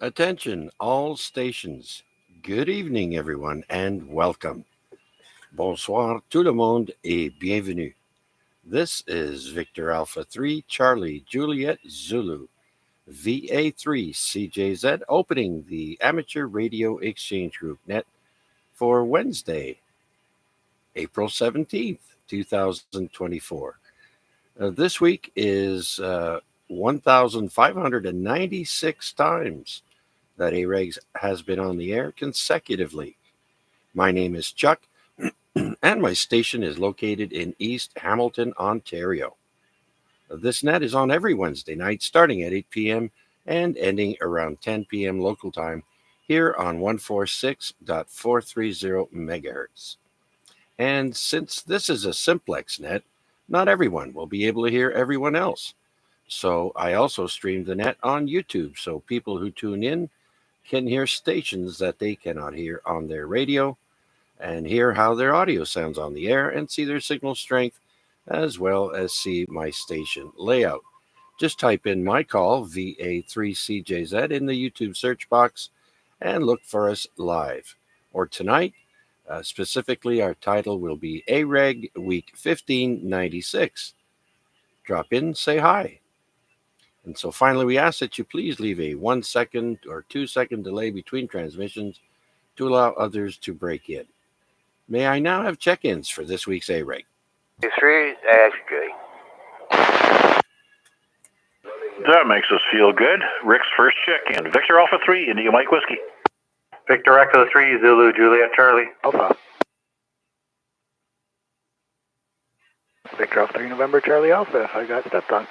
Attention, all stations. Good evening, everyone, and welcome. Bonsoir, tout le monde, et bienvenue. This is Victor Alpha 3, Charlie, Juliet, Zulu, VA3, CJZ, opening the Amateur Radio Exchange Group net for Wednesday, April 17th, 2024. This week is 1,596 times that AREG has been on the air consecutively. My name is Chuck, and my station is located in East Hamilton, Ontario. This net is on every Wednesday night starting at 8 p.m. and ending around 10 p.m. local time here on 146.430 megahertz. And since this is a Simplex net, not everyone will be able to hear everyone else. So I also stream the net on YouTube so people who tune in can hear stations that they cannot hear on their radio and hear how their audio sounds on the air and see their signal strength as well as see my station layout. Just type in my call, VA3CJZ, in the YouTube search box and look for us live. Or tonight, specifically, our title will be AREG Week 1596. Drop in, say hi. And so finally, we ask that you please leave a 1 second or 2 second delay between transmissions to allow others to break in. May I now have check-ins for this week's AREG? 3 AXJ. That makes us feel good. Rick's first check-in. Victor Alpha 3, India Mike Whiskey. Victor Echo 3, Zulu, Juliet, Charlie. Alpha. Victor Alpha 3, November, Charlie Alpha. I got stepped on.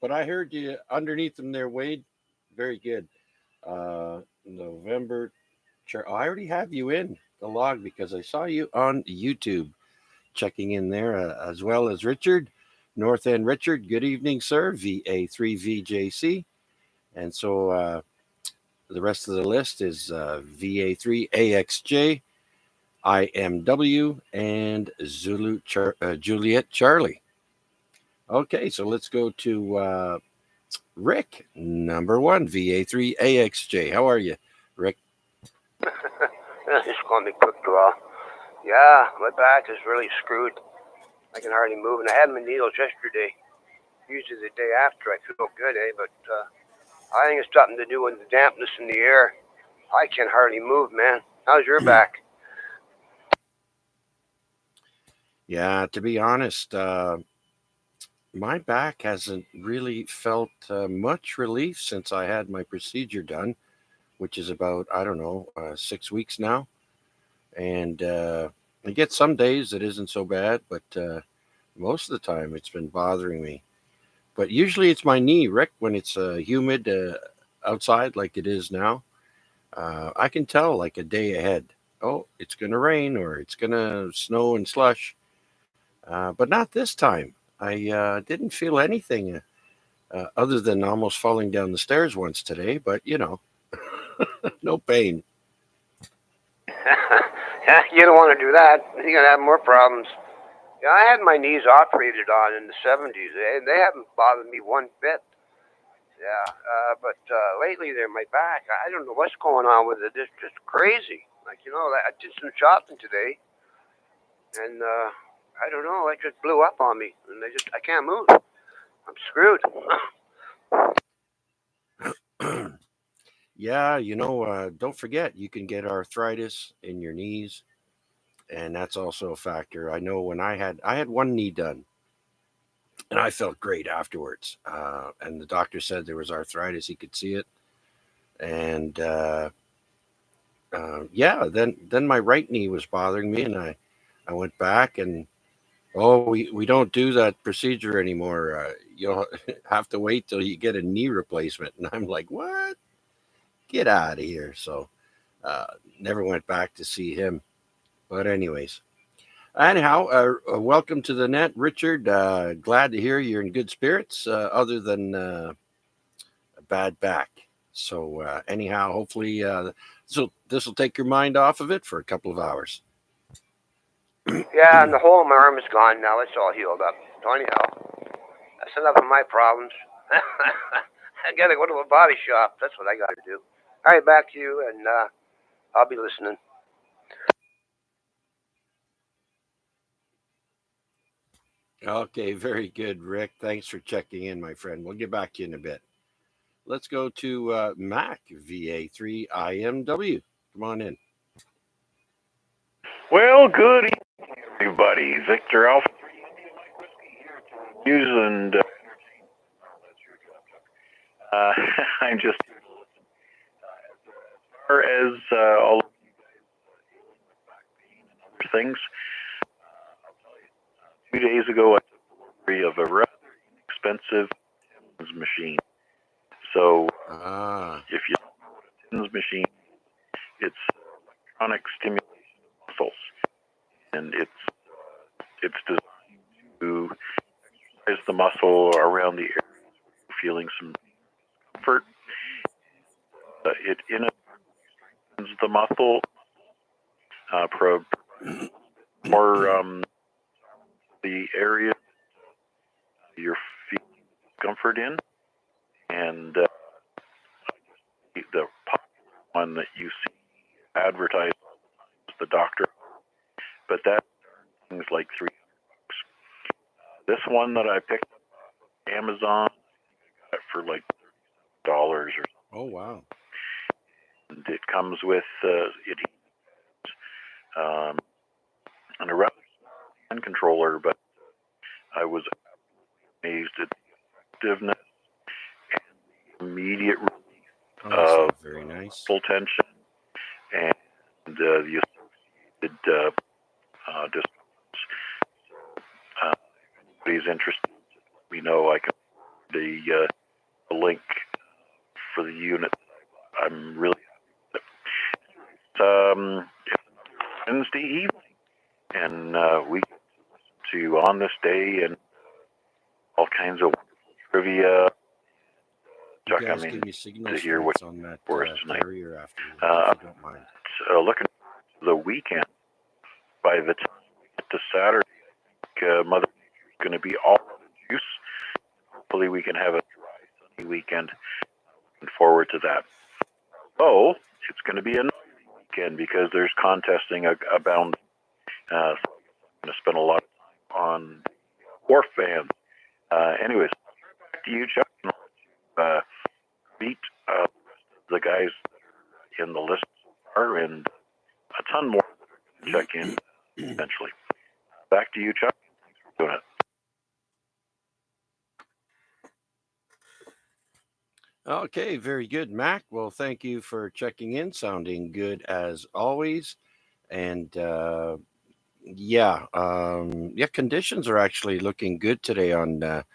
But I heard you underneath them there, Wade. Very good. November. I already have you in the log because I saw you on YouTube checking in there, as well as Richard, North End Richard. Good evening, sir. VA3VJC. And so the rest of the list is VA3AXJ, IMW, and Zulu Juliet Charlie. Okay, so let's go to Rick, number 1, VA3AXJ. How are you, Rick? Just call me Quick Draw. Yeah, my back is really screwed. I can hardly move, and I had my needles yesterday. Usually the day after I feel good, But I think it's something to do with the dampness in the air. I can hardly move, man. How's your back? Yeah, to be honest, my back hasn't really felt much relief since I had my procedure done, which is about, 6 weeks now. And I get some days it isn't so bad, but most of the time it's been bothering me. But usually it's my knee, Rick, when it's humid outside like it is now. I can tell like a day ahead. Oh, it's going to rain or it's going to snow and slush. But not this time. I didn't feel anything other than almost falling down the stairs once today, but no pain. You don't want to do that. You're going to have more problems. Yeah, I had my knees operated on in the 70s. They haven't bothered me one bit. Yeah, but lately they're my back. I don't know what's going on with it. It's just crazy. I did some shopping today, and I don't know. It just blew up on me, and I can't move. I'm screwed. Yeah, don't forget you can get arthritis in your knees, and that's also a factor. I know when I had one knee done, and I felt great afterwards. And the doctor said there was arthritis; he could see it, and then my right knee was bothering me, and I went back and we don't do that procedure anymore. You'll have to wait till you get a knee replacement, and I'm like, what? Get out of here. So never went back to see him. But anyways, anyhow, welcome to the net, Richard. Glad to hear you're in good spirits, other than a bad back. So anyhow, hopefully this will take your mind off of it for a couple of hours. Yeah, and the whole of my arm is gone now. It's all healed up. So anyhow, that's enough of my problems. I gotta go to a body shop. That's what I gotta do. All right, back to you, and I'll be listening. Okay, very good, Rick. Thanks for checking in, my friend. We'll get back to you in a bit. Let's go to Mac VA3 IMW. Come on in. Well, good evening, everybody. Victor Alpha News, and I'm just as far as all other things. 2 days ago, I took delivery of a rather expensive TIMS machine. So, if you know what a TIMS machine, it's electronic stimulation of muscles, and it's designed to exercise the muscle around the area, feeling some comfort. It strengthens the muscle, more the area you're feeling discomfort in, and the one that you see advertised is the doctor, but that things like $300. This one that I picked up on Amazon, I got it for like $30 or something. Oh, wow. And it comes with and a rather small hand controller, but I was amazed at the effectiveness and the immediate release of very nice. full tension and the associated discounts. If anybody's interested, let me know. I can the link for the unit. I'm really happy with it. It's Wednesday evening, and we get to On This Day and all kinds of trivia. You Chuck, guys give me signal to hear what strengths on that for us tonight. carrier afterwards, if you don't mind. Looking to the weekend. By the time we get to Saturday, I think Mother Nature's going to be all juice. Hopefully we can have a dry, sunny weekend. Looking forward to that. So it's going to be a noisy weekend because there's contesting abound. So I'm going to spend a lot of time on wharf fans. Anyways, back to you, Chuck. Meet the guys in the list are, and a ton more to check in eventually. Back to you, Chuck. Thanks for doing it. Okay, very good, Mac. Well, thank you for checking in. Sounding good as always. And yeah, conditions are actually looking good today on the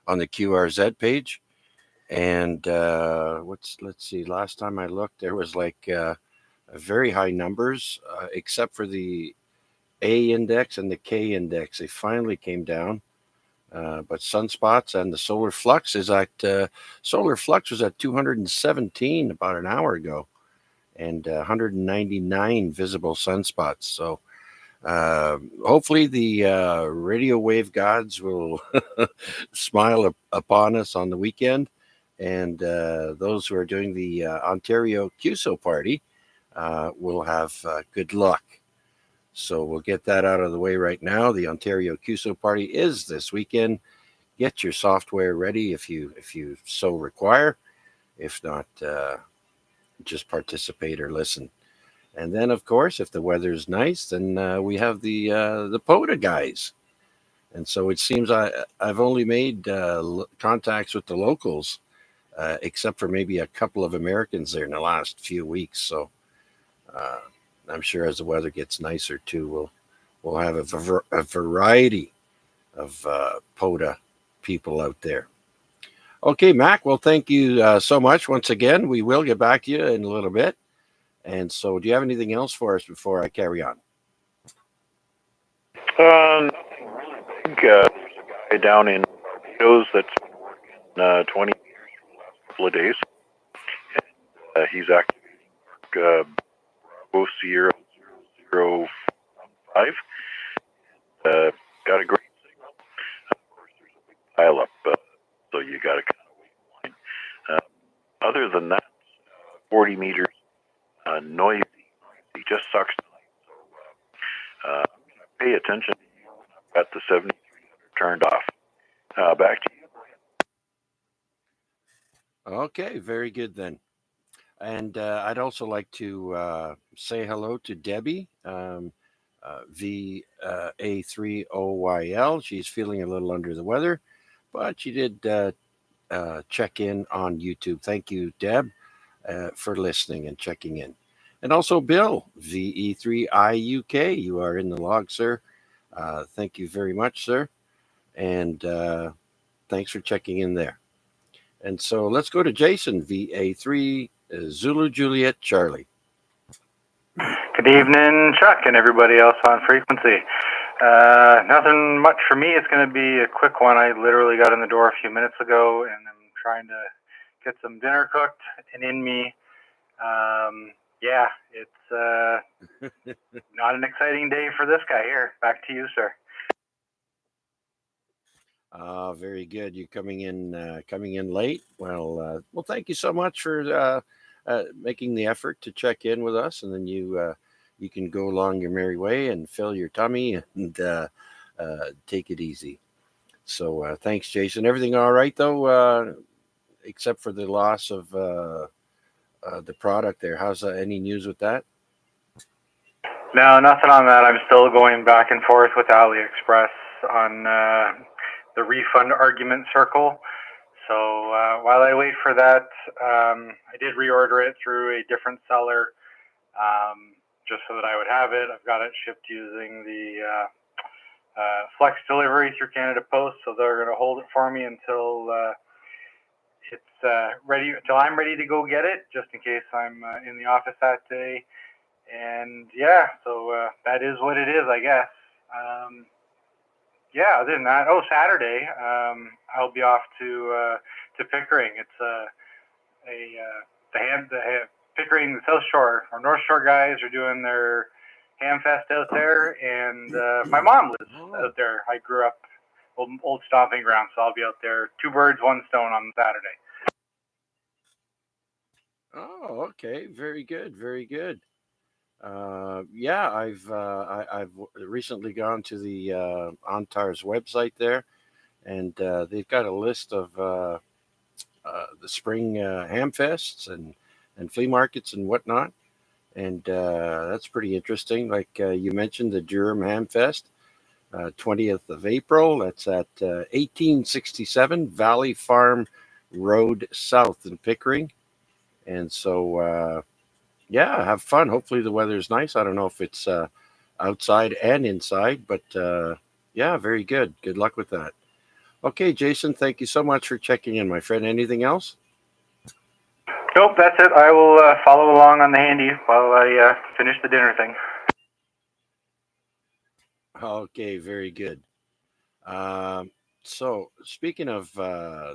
QRZ page. And let's see. Last time I looked, there was like very high numbers, except for the A index and the K index. They finally came down. But sunspots and the solar flux was at 217 about an hour ago, and 199 visible sunspots. So hopefully the radio wave gods will smile upon us on the weekend, and those who are doing the Ontario QSO party will have good luck. So we'll get that out of the way right now. The Ontario QSO party is this weekend. Get your software ready if you so require. If not, just participate or listen. And then, of course, if the weather's nice, then we have the POTA guys. And so it seems I've only made contacts with the locals, except for maybe a couple of Americans there in the last few weeks. So I'm sure as the weather gets nicer too, we'll have a variety of POTA people out there. Okay, Mac. Well, thank you so much once again. We will get back to you in a little bit. And so, do you have anything else for us before I carry on? Nothing really big. There's a guy down in Barbados that's been working 20 years for the last couple of days. And, he's activating Bravo Sierra 005. Got a great signal. Of course, there's a big pile up, so you got to kind of wait in line. Other than that, 40 meters, noisy. He just sucks. Pay attention. Got the 70 turned off. Back to you. Okay, very good then. And I'd also like to say hello to Debbie, VA3OYL. She's feeling a little under the weather, but she did check in on YouTube. Thank you, Deb, for listening and checking in. And also Bill, VE3IUK. You are in the log, sir. Thank you very much, sir. And thanks for checking in there. And so let's go to Jason, VA3 Zulu Juliet Charlie. Good evening, Chuck, and everybody else on frequency. Nothing much for me. It's going to be a quick one. I literally got in the door a few minutes ago, and I'm trying to get some dinner cooked and in me. Yeah, it's not an exciting day for this guy here. Back to you, sir. Very good. You're coming in late. Well, thank you so much for making the effort to check in with us, and then you can go along your merry way and fill your tummy and take it easy. So thanks, Jason. Everything all right though, except for the loss of the product there. How's any news with that? No, nothing on that. I'm still going back and forth with AliExpress on the refund argument circle. So while I wait for that, I did reorder it through a different seller just so that I would have it. I've got it shipped using the Flex delivery through Canada Post, so they're going to hold it for me until it's ready, until I'm ready to go get it, just in case I'm in the office that day. And yeah, so that is what it is, I guess. Yeah, other than that, Saturday, I'll be off to Pickering. It's the Pickering, the South Shore or North Shore guys are doing their ham fest out there, and my mom lives out there. I grew up old stomping ground, so I'll be out there. 2 birds, 1 stone on Saturday. Oh, okay, very good, very good. Yeah, I've recently gone to the ONTAR's website there, and they've got a list of the spring ham fests and flea markets and whatnot, and that's pretty interesting. Like you mentioned, the Durham Ham Fest, 20th of April. That's at 1867 Valley Farm Road South in Pickering, and so. Yeah, have fun. Hopefully the weather's nice. I don't know if it's outside and inside, but yeah, very good. Good luck with that. Okay, Jason, thank you so much for checking in, my friend. Anything else? Nope, that's it. I will follow along on the handy while I finish the dinner thing. Okay, very good. So speaking of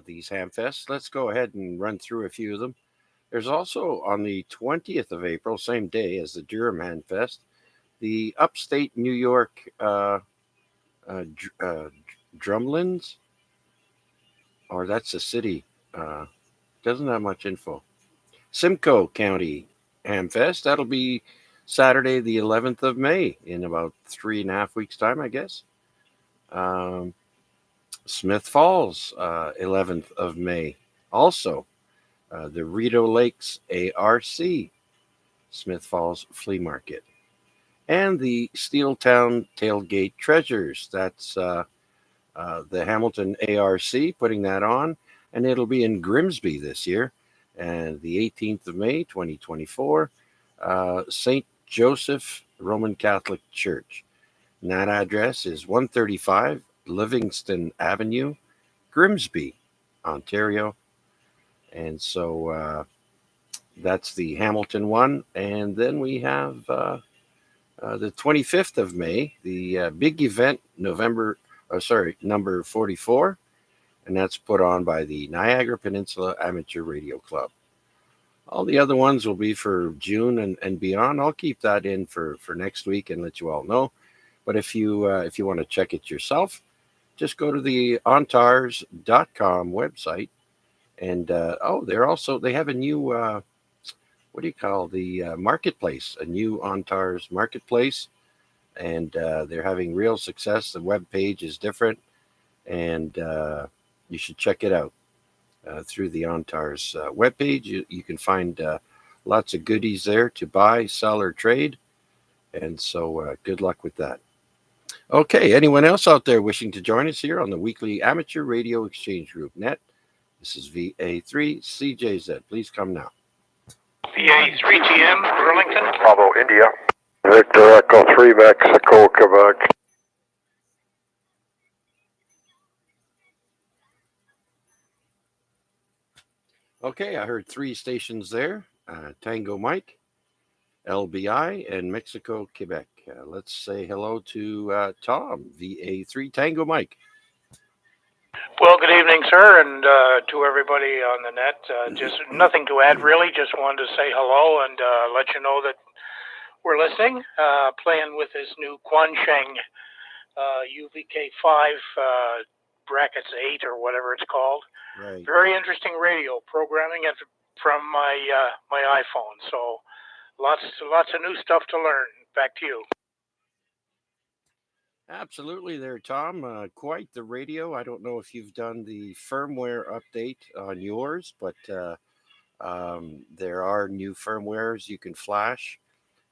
these ham fests, let's go ahead and run through a few of them. There's also on the 20th of April, same day as the Durham Ham Fest, the upstate New York Drumlins, or that's the city, doesn't have much info. Simcoe County Ham Fest, that'll be Saturday the 11th of May in about 3.5 weeks' time, I guess. Smith Falls, 11th of May, also. The Rideau Lakes ARC, Smith Falls Flea Market, and the Steeltown Tailgate Treasures. That's the Hamilton ARC putting that on, and it'll be in Grimsby this year, and the 18th of May, 2024, St. Joseph Roman Catholic Church. And that address is 135 Livingston Avenue, Grimsby, Ontario. And so that's the Hamilton one. And then we have the 25th of May, the big event, number 44. And that's put on by the Niagara Peninsula Amateur Radio Club. All the other ones will be for June and beyond. I'll keep that in for next week and let you all know. But if you want to check it yourself, just go to the ontars.com website And they have a new what do you call the marketplace? A new OnTARS marketplace, and they're having real success. The web page is different, and you should check it out through the OnTARS webpage. You can find lots of goodies there to buy, sell, or trade. And so good luck with that. Okay, anyone else out there wishing to join us here on the weekly Amateur Radio Exchange Group Net? This is VA3CJZ. Please come now. VA3TM, Burlington. Bravo, India. Victor Echo 3, Mexico, Quebec. Okay, I heard 3 stations there. Tango Mike, LBI, and Mexico, Quebec. Let's say hello to Tom, VA3 Tango Mike. Well, good evening, sir, and to everybody on the net. Just nothing to add, really. Just wanted to say hello and let you know that we're listening, playing with this new Quansheng UVK5 brackets 8 or whatever it's called. Right. Very interesting radio, programming it from my iPhone. So lots of new stuff to learn. Back to you. Absolutely there, Tom. Quite the radio. I don't know if you've done the firmware update on yours, but there are new firmwares you can flash.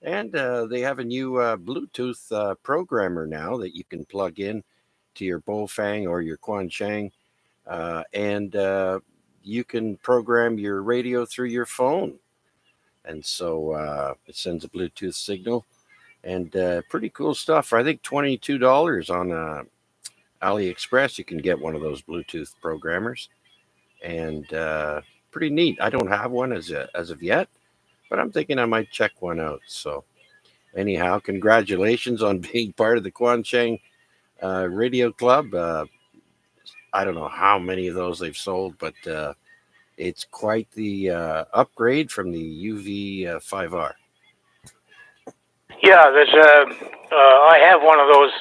And they have a new Bluetooth programmer now that you can plug in to your Bofang or your Quansheng. And you can program your radio through your phone. And so it sends a Bluetooth signal. And pretty cool stuff. For I think $22 on AliExpress, you can get one of those Bluetooth programmers. And pretty neat. I don't have one as of yet, but I'm thinking I might check one out. So anyhow, congratulations on being part of the Quansheng Radio Club. I don't know how many of those they've sold, but it's quite the upgrade from the UV5R. Yeah, there's I have one of those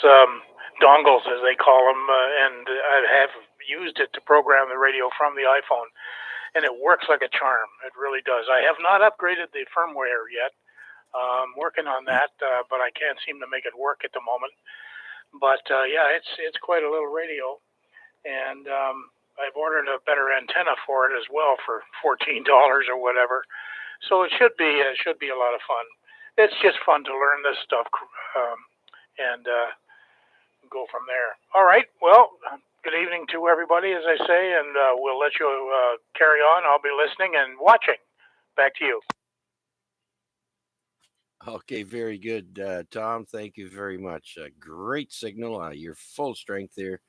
dongles, as they call them, and I have used it to program the radio from the iPhone, and it works like a charm. It really does. I have not upgraded the firmware yet. I'm working on that, but I can't seem to make it work at the moment. But yeah, it's quite a little radio, and I've ordered a better antenna for it as well for $14 or whatever. So it should be a lot of fun. It's just fun to learn this stuff and go from there. All right. Well, good evening to everybody, as I say, and we'll let you carry on. I'll be listening and watching. Back to you. Okay, very good, Tom. Thank you very much. Great signal. You're full strength there.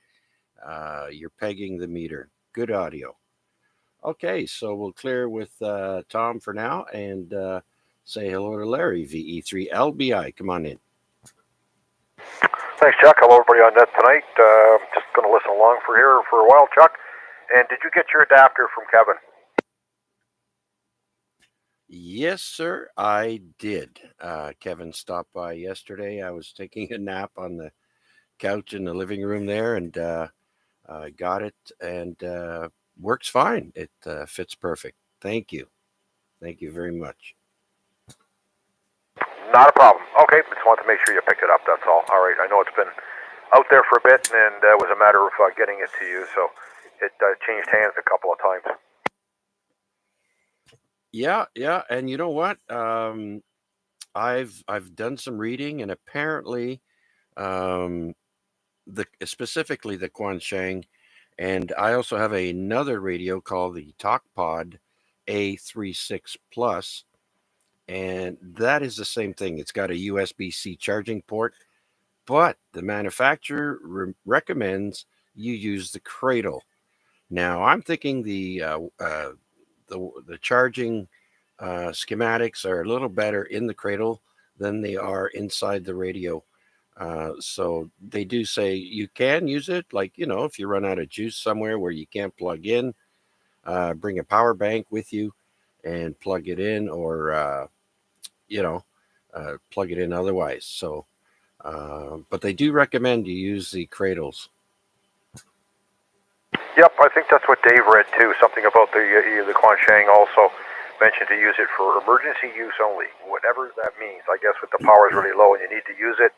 You're pegging the meter. Good audio. Okay, so we'll clear with Tom for now and say hello to Larry, VE3LBI. Come on in. Thanks, Chuck. Hello, everybody on net tonight. Just going to listen along for a while, Chuck. And did you get your adapter from Kevin? Yes, sir, I did. Kevin stopped by yesterday. I was taking a nap on the couch in the living room there, and I got it, and works fine. It fits perfect. Thank you. Thank you very much. Not a problem. Okay, just wanted to make sure you picked it up, that's all. All right, I know it's been out there for a bit, and it was a matter of getting it to you, so it changed hands a couple of times. Yeah, and you know what? I've done some reading, and apparently, specifically the Quansheng, and I also have another radio called the TalkPod A36 Plus, and that is the same thing. It's got a USB-C charging port, but the manufacturer recommends you use the cradle. Now, I'm thinking the charging schematics are a little better in the cradle than they are inside the radio. So they do say you can use it, like, if you run out of juice somewhere where you can't plug in, bring a power bank with you and plug it in, or plug it in otherwise. So, but they do recommend you use the cradles. Yep, I think that's what Dave read too. Something about the Quanshang also mentioned to use it for emergency use only, whatever that means. I guess if the power is really low and you need to use it,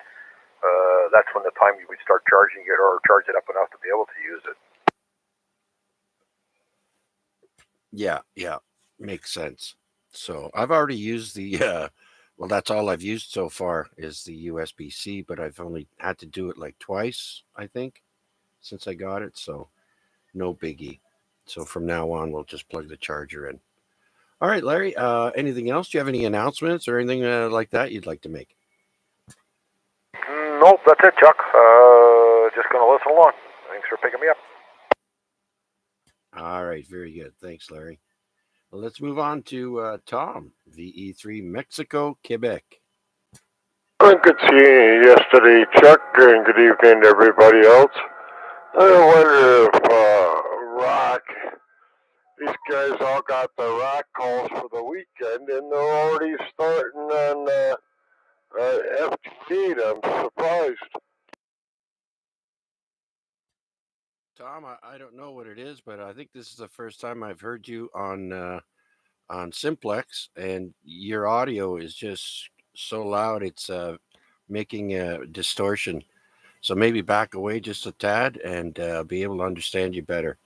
that's when the time you would start charging it or charge it up enough to be able to use it. Yeah, makes sense. So I've already used the well, that's all I've used so far is the USB-C, but I've only had to do it like twice, I think, since I got it. So no biggie. So from now on, we'll just plug the charger in. All right, Larry. Anything else? Do you have any announcements or anything like that you'd like to make? Nope, that's it, Chuck. Just going to listen along. Thanks for picking me up. All right, very good. Thanks, Larry. Well, let's move on to Tom, VE3 Mexico, Quebec. Good seeing you yesterday, Chuck, and good evening to everybody else. I wonder if rock, these guys all got the rock calls for the weekend, and they're already starting on FT8. I'm surprised. Tom, I don't know what it is, but I think this is the first time I've heard you on Simplex, and your audio is just so loud it's making a distortion. So maybe back away just a tad, and be able to understand you better.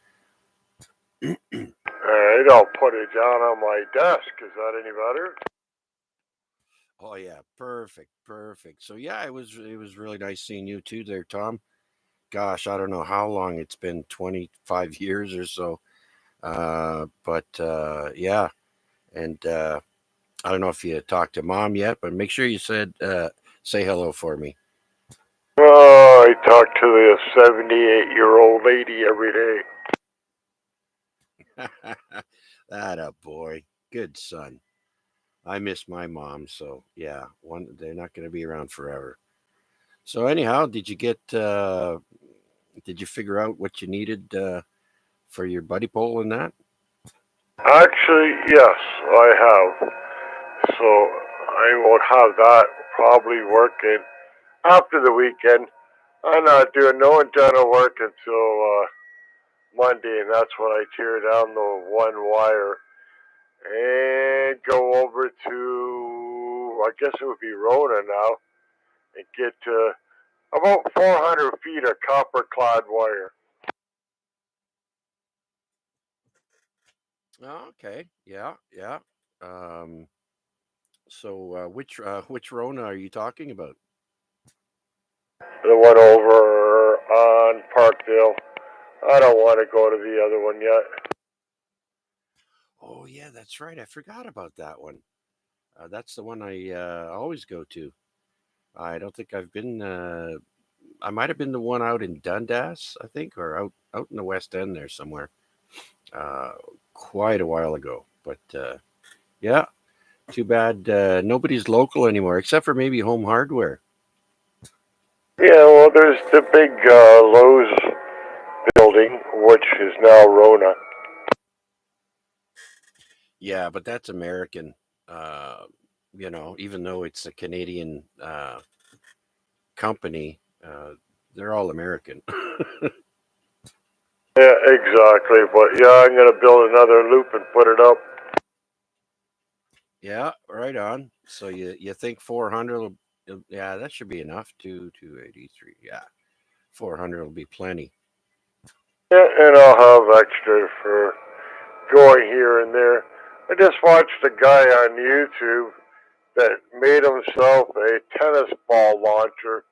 Alright, I'll put it down on my desk. Is that any better? Oh yeah, perfect. So yeah, it was really nice seeing you too there, Tom. Gosh, I don't know how long it's been, 25 years or so. But yeah, and I don't know if you talked to Mom yet, but make sure you say hello for me. Oh, I talk to the 78-year-old lady every day. That a boy, good son. I miss my mom, so yeah, they're not going to be around forever. So anyhow, did you figure out what you needed for your buddy pole and that? Actually, yes, I have. So I will have that probably working after the weekend. I'm not doing no antenna work until Monday, and that's when I tear down the one wire and go over to, I guess it would be Rona now, and get about 400 feet of copper clad wire. Oh, okay, yeah. Um, so which Rona are you talking about? The one over on Parkdale. I don't want to go to the other one yet. Oh yeah, that's right. I forgot about that one. That's the one I always go to. I don't think I've been. I might have been the one out in Dundas, I think, or out in the West End there somewhere. Uh, Quite a while ago, but yeah, too bad nobody's local anymore, except for maybe Home Hardware. Yeah, well, there's the big Lowe's building, which is now Rona. Yeah, but that's American. Even though it's a Canadian company, they're all American. Yeah, exactly. But yeah, I'm gonna build another loop and put it up. Yeah, right on. So you think 400 will, yeah, that should be enough. 283. Yeah, 400 will be plenty. Yeah, and I'll have extra for going here and there. I just watched a guy on YouTube that made himself a tennis ball launcher.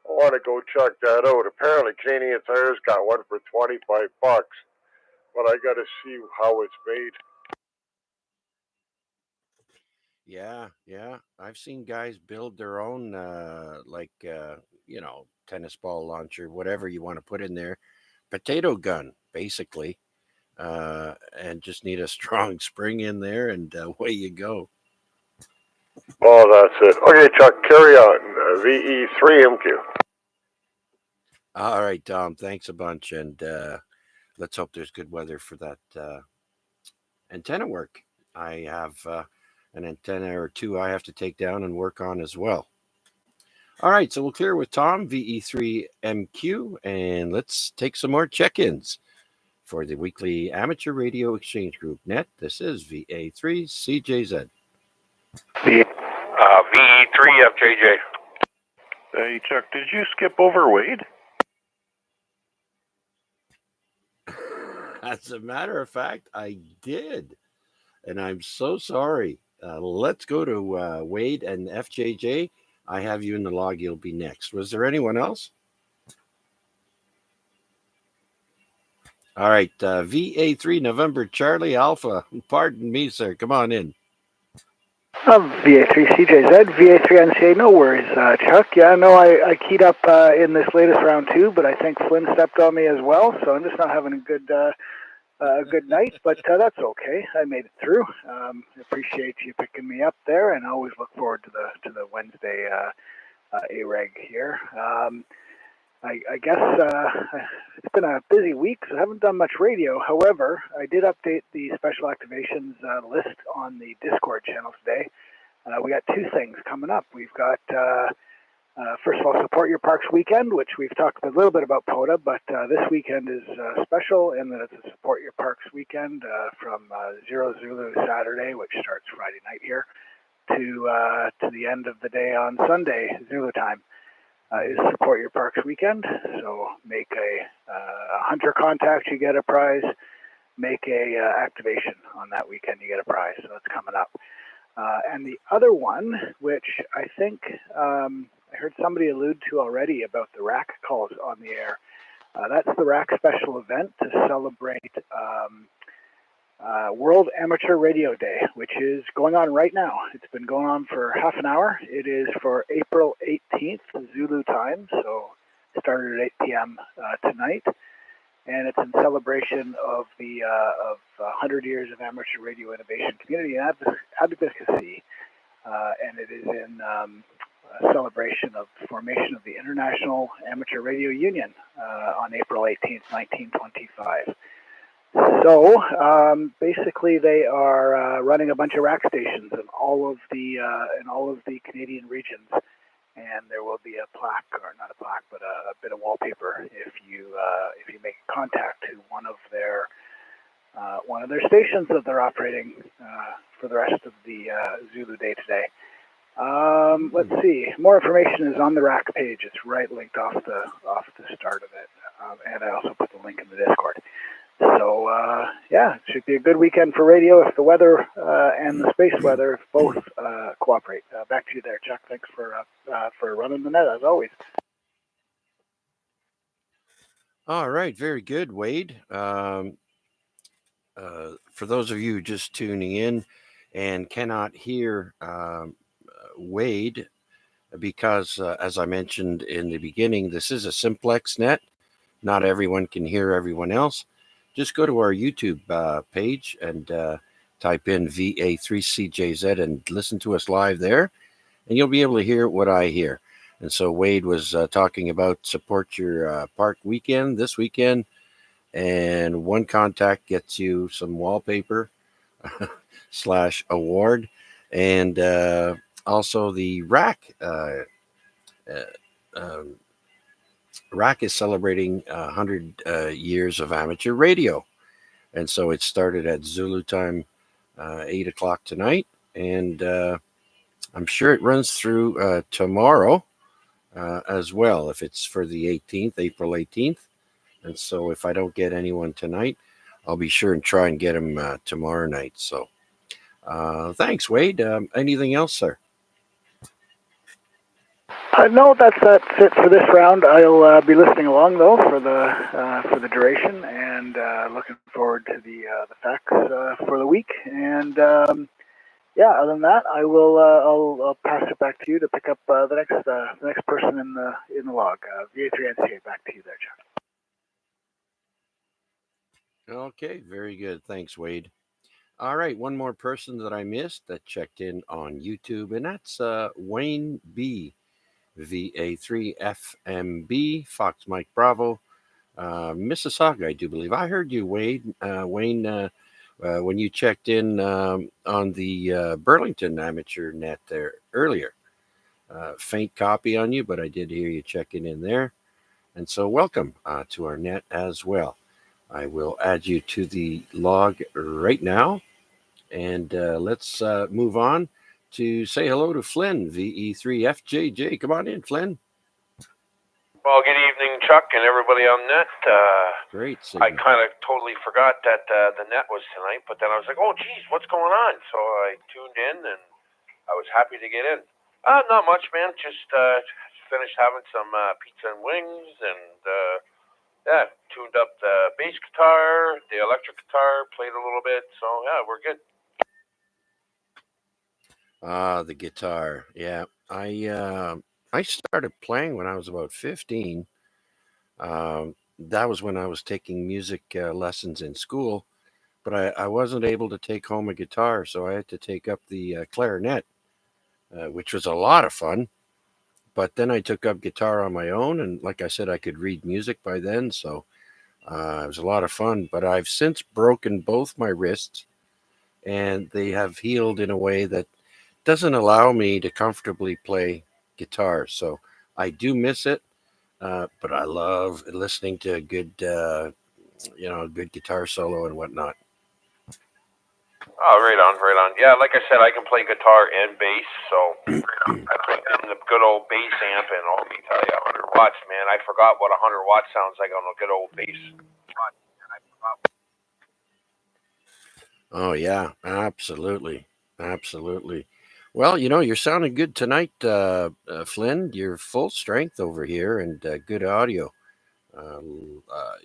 I want to go check that out. Apparently, Canadian Tire's got one for $25, but I got to see how it's made. Yeah. I've seen guys build their own, tennis ball launcher, whatever you want to put in there, potato gun, basically, and just need a strong spring in there, and away you go. Oh, that's it. Okay, Chuck, carry on. VE3MQ. All right, Tom. Thanks a bunch, and let's hope there's good weather for that antenna work. I have an antenna or two I have to take down and work on as well. All right, so we'll clear with Tom, VE3MQ, and let's take some more check-ins. For the weekly amateur radio exchange group net, this is VA3CJZ. VE3FJJ. Hey, Chuck, did you skip over Wade? As a matter of fact, I did. And I'm so sorry. Let's go to Wade and FJJ. I have you in the log. You'll be next. Was there anyone else? All right. VA3 November Charlie Alpha. Pardon me, sir. Come on in. VA3CJZ, VA3NCA, no worries, Chuck. Yeah, no, I keyed up in this latest round too, but I think Flynn stepped on me as well, so I'm just not having a good night, but that's okay. I made it through. Appreciate you picking me up there, and I always look forward to the Wednesday AREG here. I guess it's been a busy week, so I haven't done much radio. However, I did update the special activations list on the Discord channel today. We got two things coming up. We've got, first of all, Support Your Parks weekend, which we've talked a little bit about POTA, but this weekend is special in that it's a Support Your Parks weekend from 0 Zulu Saturday, which starts Friday night here, to the end of the day on Sunday, Zulu time. Is Support Your Parks weekend. So make a hunter contact, you get a prize. Make a activation on that weekend, you get a prize. So that's coming up. And the other one, which I think I heard somebody allude to already about the RAC calls on the air. That's the RAC special event to celebrate World Amateur Radio Day, which is going on right now. It's been going on for half an hour. It is for April 18th, Zulu time, so it started at 8 p.m. Tonight. And it's in celebration of the 100 years of amateur radio innovation, community, and advocacy. And it is in celebration of the formation of the International Amateur Radio Union on April 18th, 1925. So basically, they are running a bunch of rack stations in all of the Canadian regions, and there will be a plaque, or not a plaque, but a bit of wallpaper if you make contact to one of their stations that they're operating for the rest of the Zulu Day today. Let's see. More information is on the rack page. It's right linked off the start of it, and I also put the link in the Discord. So, it should be a good weekend for radio if the weather and the space weather both cooperate. Back to you there, Chuck. Thanks for running the net, as always. All right. Very good, Wade. For those of you just tuning in and cannot hear Wade, because, as I mentioned in the beginning, this is a Simplex Net. Not everyone can hear everyone else. Just go to our YouTube page and type in VA3CJZ and listen to us live there, and you'll be able to hear what I hear. And so Wade was talking about Support Your Park weekend this weekend, and one contact gets you some wallpaper / award, and also the RAC. RAC is celebrating 100 years of amateur radio. And so it started at Zulu time, 8 o'clock tonight. And I'm sure it runs through tomorrow as well, if it's for the 18th, April 18th. And so if I don't get anyone tonight, I'll be sure and try and get them tomorrow night. So thanks, Wade. Anything else, sir? No, that's it for this round. I'll be listening along though for the duration, and looking forward to the facts for the week. And other than that, I'll pass it back to you to pick up the next person in the log. VA3NCA, back to you there, Chuck. Okay, very good. Thanks, Wade. All right, one more person that I missed that checked in on YouTube, and that's Wayne B. VA3FMB, Fox Mike Bravo, Mississauga, I do believe. I heard you, Wayne, when you checked in on the Burlington Amateur Net there earlier. Faint copy on you, but I did hear you checking in there. And so welcome to our net as well. I will add you to the log right now. And let's move on to say hello to Flynn, VE3FJJ. Come on in, Flynn. Well, good evening, Chuck, and everybody on net. Great. I kind of totally forgot that the net was tonight, but then I was like, oh, geez, what's going on? So I tuned in, and I was happy to get in. Not much, man. Just finished having some pizza and wings, and yeah, tuned up the bass guitar, the electric guitar, played a little bit. So yeah, we're good. The guitar. Yeah, I started playing when I was about 15. That was when I was taking music lessons in school, but I wasn't able to take home a guitar, so I had to take up the clarinet, which was a lot of fun. But then I took up guitar on my own, and like I said, I could read music by then, so it was a lot of fun. But I've since broken both my wrists, and they have healed in a way that doesn't allow me to comfortably play guitar. So I do miss it, but I love listening to good, good guitar solo and whatnot. Oh, right on, right on. Yeah, like I said, I can play guitar and bass, so I put in the good old bass amp, and let me tell you, 100 watts, man. I forgot what 100 watts sounds like on a good old bass. Oh yeah, absolutely, absolutely. Well, you're sounding good tonight, Flynn. You're full strength over here and good audio.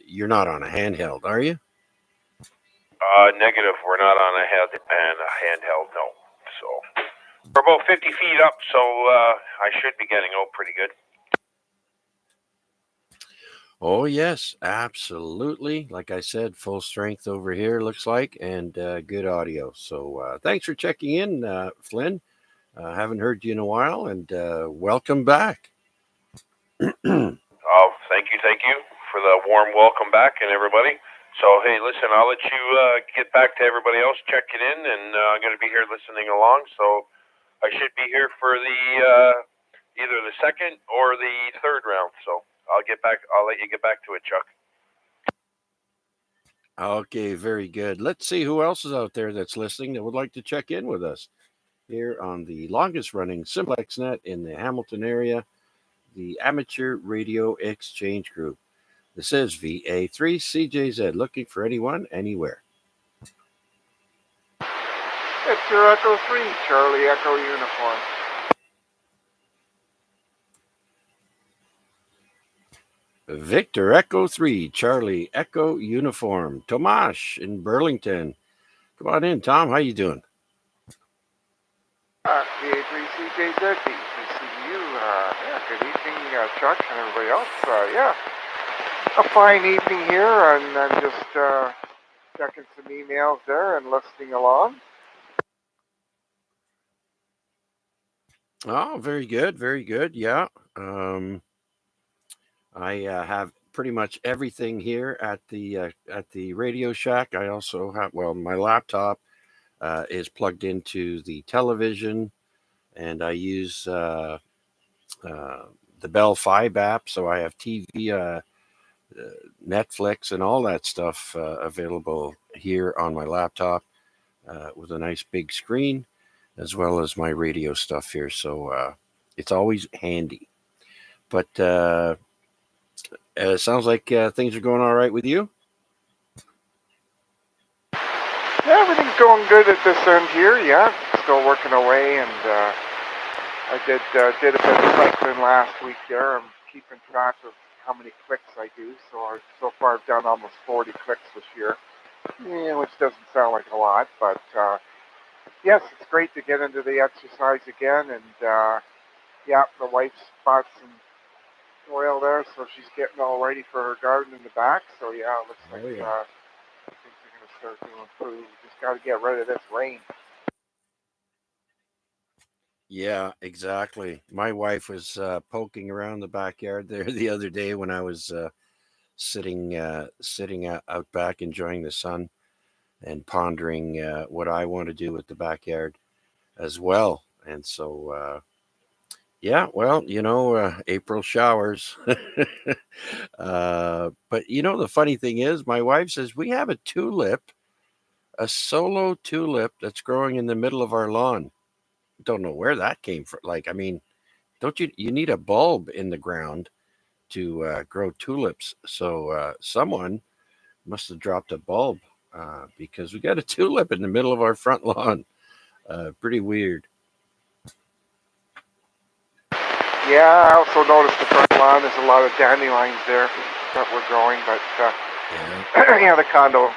You're not on a handheld, are you? Negative. We're not on a handheld, no. So we're about 50 feet up, so I should be getting out pretty good. Oh yes, absolutely. Like I said, full strength over here looks like, and good audio. So thanks for checking in, Flynn. Haven't heard you in a while, and welcome back. Oh, thank you for the warm welcome back and everybody. So, hey, listen, I'll let you get back to everybody else checking in, and I'm going to be here listening along. So I should be here for the either the second or the third round. So I'll let you get back to it, Chuck. Okay, very good. Let's see who else is out there that's listening that would like to check in with us here on the longest running Simplex Net in the Hamilton area, the Amateur Radio Exchange Group. This is VA3CJZ, looking for anyone, anywhere. Victor Echo 3, Charlie Echo Uniform. Victor Echo 3, Charlie Echo Uniform. Tomash in Burlington. Come on in, Tom. How you doing? VA3CJZ, DCCU. Yeah, good evening, Chuck and everybody else. Yeah, a fine evening here, and I'm just checking some emails there and listening along. Oh, very good, very good. Yeah. I have pretty much everything here at the Radio Shack. I also have, my laptop is plugged into the television, and I use the Bell 5 app, so I have TV, Netflix, and all that stuff available here on my laptop with a nice big screen, as well as my radio stuff here. So it's always handy. But it sounds like things are going all right with you. Yeah, everything's going good at this end here. Yeah, still working away, and I did a bit of cycling last week there. I'm keeping track of how many clicks I do. So far I've done almost 40 clicks this year, which doesn't sound like a lot, but yes, it's great to get into the exercise again. And yeah, the wife's bought some soil there, so she's getting all ready for her garden in the back. So yeah, it looks like things are going to start to improve. We just got to get rid of this rain. Yeah, exactly. My wife was poking around the backyard there the other day when I was sitting out back enjoying the sun and pondering what I want to do with the backyard as well. And so Yeah, well, April showers. But the funny thing is, my wife says we have a tulip, a solo tulip that's growing in the middle of our lawn. Don't know where that came from. Like, I mean, don't you need a bulb in the ground to grow tulips? So someone must have dropped a bulb because we got a tulip in the middle of our front lawn. Pretty weird. Yeah, I also noticed the front lawn. There's a lot of dandelions there that were growing, but Yeah. the condo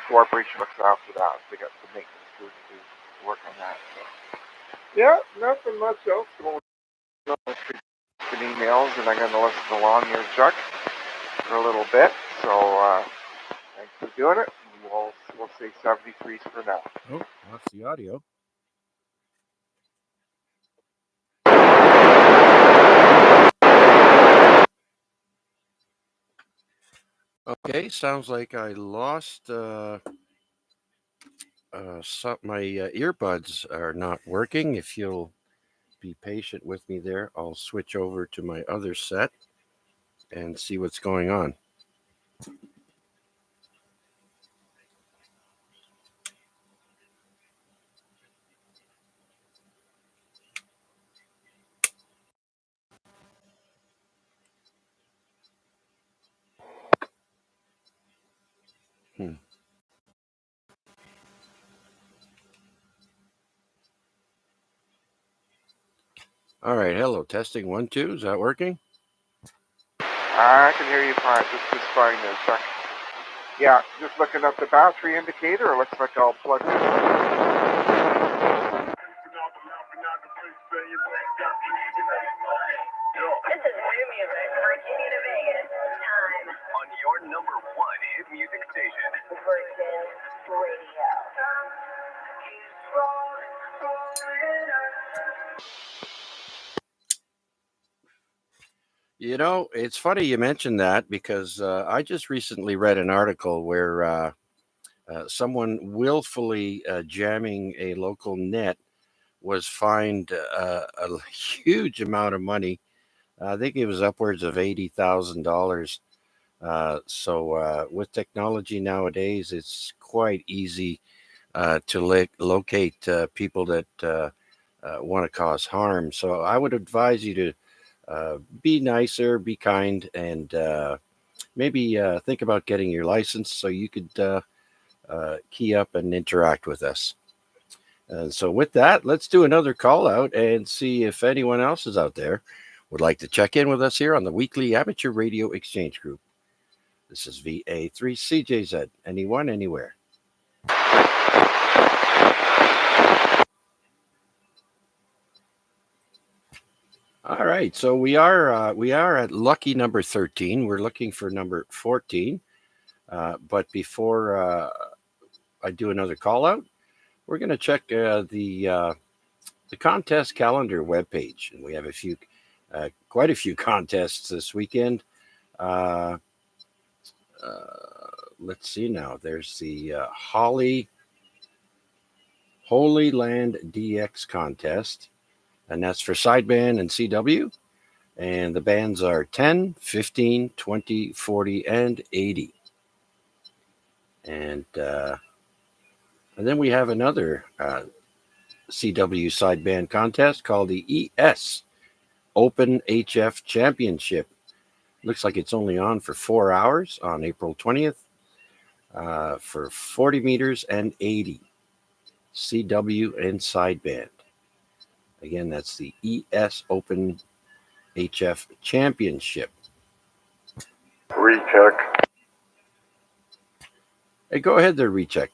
corporation looks after that. They got the maintenance crew to work on that. So. Yeah, nothing much else going on. Emails, and I'm going to listen to Lawn Year Chuck for a little bit. So thanks for doing it. We'll say 73s for now. Oh, lost the audio. Okay, sounds like I lost my earbuds are not working. If you'll be patient with me there, I'll switch over to my other set and see what's going on. Hmm. All right, hello, testing 1 2. Is that working? I can hear you fine. Just fine there, Chuck. Yeah, just looking at the battery indicator. It looks like I'll plug in. This is new music for Virginia to Vegas. Time on your number one hit music station. Virgin Radio. It's funny you mentioned that because I just recently read an article where someone willfully jamming a local net was fined a huge amount of money. I think it was upwards of $80,000. So with technology nowadays, it's quite easy to locate people that want to cause harm. So I would advise you to be nicer, be kind, and maybe think about getting your license so you could key up and interact with us. And so, with that, let's do another call out and see if anyone else is out there would like to check in with us here on the weekly Amateur Radio Exchange Group. This is VA3CJZ. Anyone, anywhere. All right, so we are at lucky number 13. We're looking for number 14. But before I do another call out, we're going to check the contest calendar webpage, and we have quite a few contests this weekend. Let's see now. There's the Holy Land DX contest, and that's for sideband and CW. And the bands are 10, 15, 20, 40, and 80. And then we have another CW sideband contest called the ES Open HF Championship. Looks like it's only on for 4 hours on April 20th for 40 meters and 80 CW and sideband. Again, that's the ES Open HF Championship. Recheck. Hey, go ahead there, Recheck.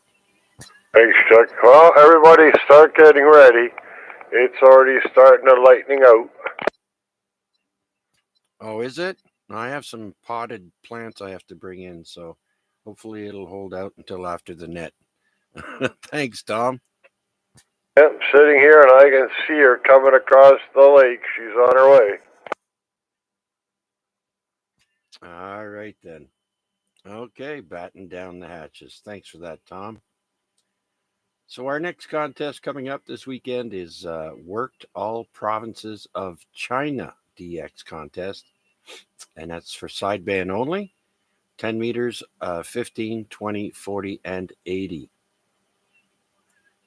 Thanks, Chuck. Well, everybody start getting ready. It's already starting to lightning out. Oh, is it? I have some potted plants I have to bring in, so hopefully it'll hold out until after the net. Thanks, Tom. Yep, sitting here and I can see her coming across the lake. She's on her way. All right, then. Okay, batten down the hatches. Thanks for that, Tom. So our next contest coming up this weekend is Worked All Provinces of China DX contest. And that's for sideband only, 10 meters, 15, 20, 40, and 80.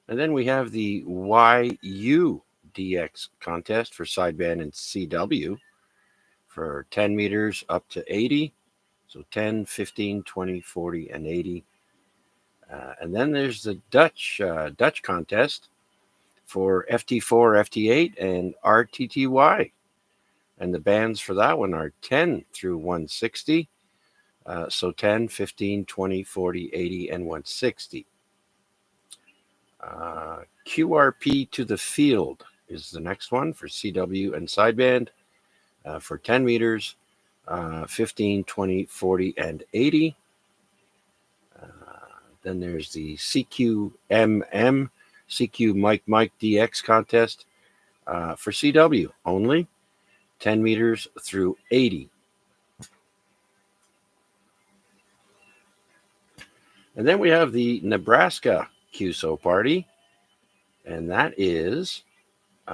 And then we have the YU DX contest for sideband and CW for 10 meters up to 80. So 10, 15, 20, 40, and 80. And then there's the Dutch contest for FT4, FT8, and RTTY. And the bands for that one are 10 through 160. So 10, 15, 20, 40, 80, and 160. QRP to the field is the next one for CW and sideband for 10 meters, 15, 20, 40, and 80. Then there's the CQMM, CQ Mike DX contest for CW only, 10 meters through 80. And then we have the Nebraska QSO party, and that is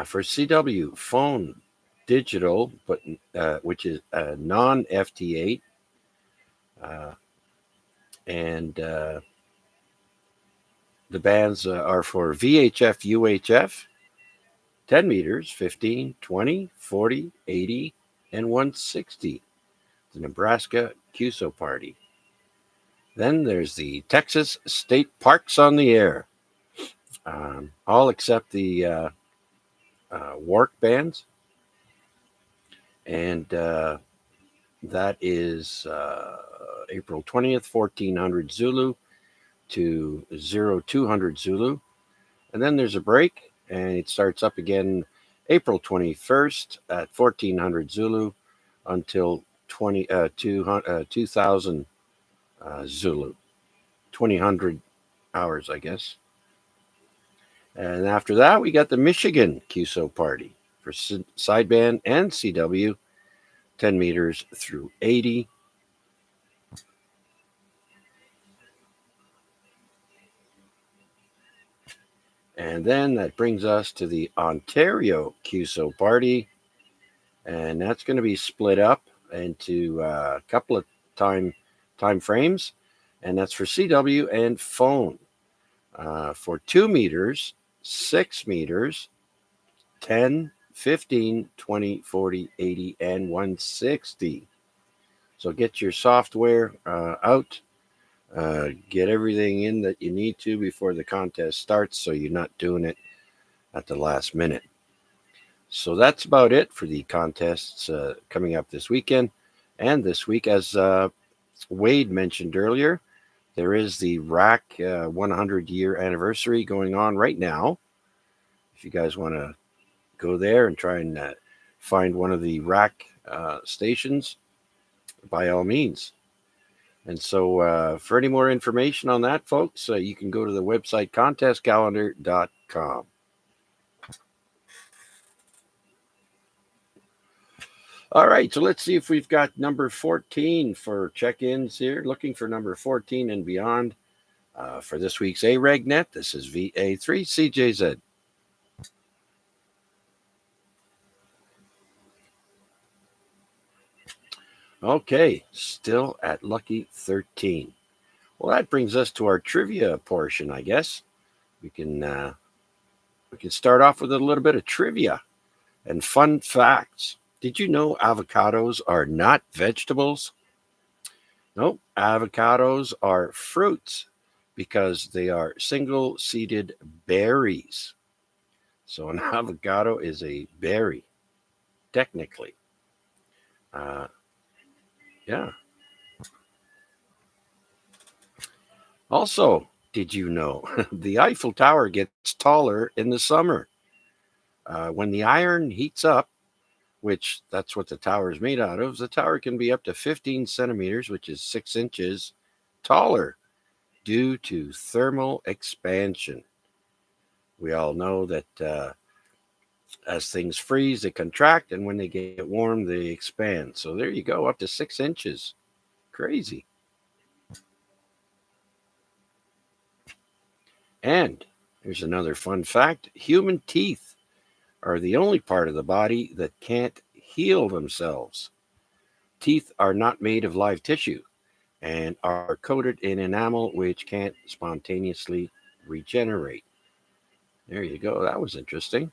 for CW phone digital, but which is non-FT8, and the bands are for VHF, UHF, 10 meters, 15, 20, 40, 80, and 160. The Nebraska QSO party. Then there's the Texas State Parks on the Air. All except the WARC bands. And that is April 20th, 1400 Zulu to 0200 Zulu. And then there's a break, and it starts up again April 21st at 1400 Zulu until 2000 Zulu. 2000 hours, I guess. And after that, we got the Michigan QSO party for sideband and CW, 10 meters through 80. And then that brings us to the Ontario QSO party. And that's going to be split up into a couple of time frames. And that's for CW and phone for 2 meters, 6 meters, 10, 15, 20, 40, 80, and 160. So get your software out. Get everything in that you need to before the contest starts, so you're not doing it at the last minute. So that's about it for the contests coming up this weekend. And this week, as Wade mentioned earlier, there is the RAC 100-year anniversary going on right now. If you guys want to go there and try and find one of the RAC stations, by all means. And so for any more information on that, folks, you can go to the website contestcalendar.com. All right, so let's see if we've got number 14 for check-ins here. Looking for number 14 and beyond for this week's AREG Net. This is VA3CJZ. Okay, still at lucky 13. Well, that brings us to our trivia portion, I guess. We can start off with a little bit of trivia and fun facts. Did you know avocados are not vegetables? No, avocados are fruits because they are single-seeded berries. So an avocado is a berry, technically. Yeah. Also, did you know the Eiffel Tower gets taller in the summer? When the iron heats up, which that's what the tower is made out of, the tower can be up to 15 centimeters, which is 6 inches taller due to thermal expansion. We all know that as things freeze, they contract, and when they get warm, they expand. So there you go, up to 6 inches. Crazy. And Here's another fun fact. Human teeth are the only part of the body that can't heal themselves. Teeth are not made of live tissue and are coated in enamel which can't spontaneously regenerate. There you go. That was interesting.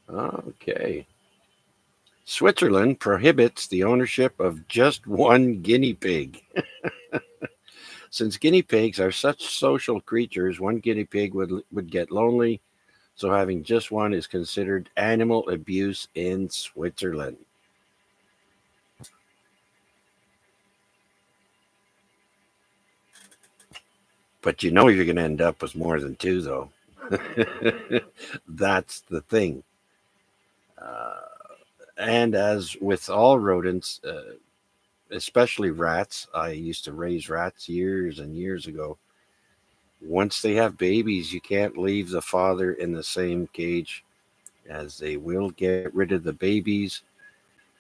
Okay. Switzerland prohibits the ownership of just one guinea pig. Since guinea pigs are such social creatures, one guinea pig would get lonely, so having just one is considered animal abuse in Switzerland. But you know you're going to end up with more than two, though. That's the thing. And as with all rodents, especially rats, I used to raise rats years and years ago. Once they have babies, you can't leave the father in the same cage, as they will get rid of the babies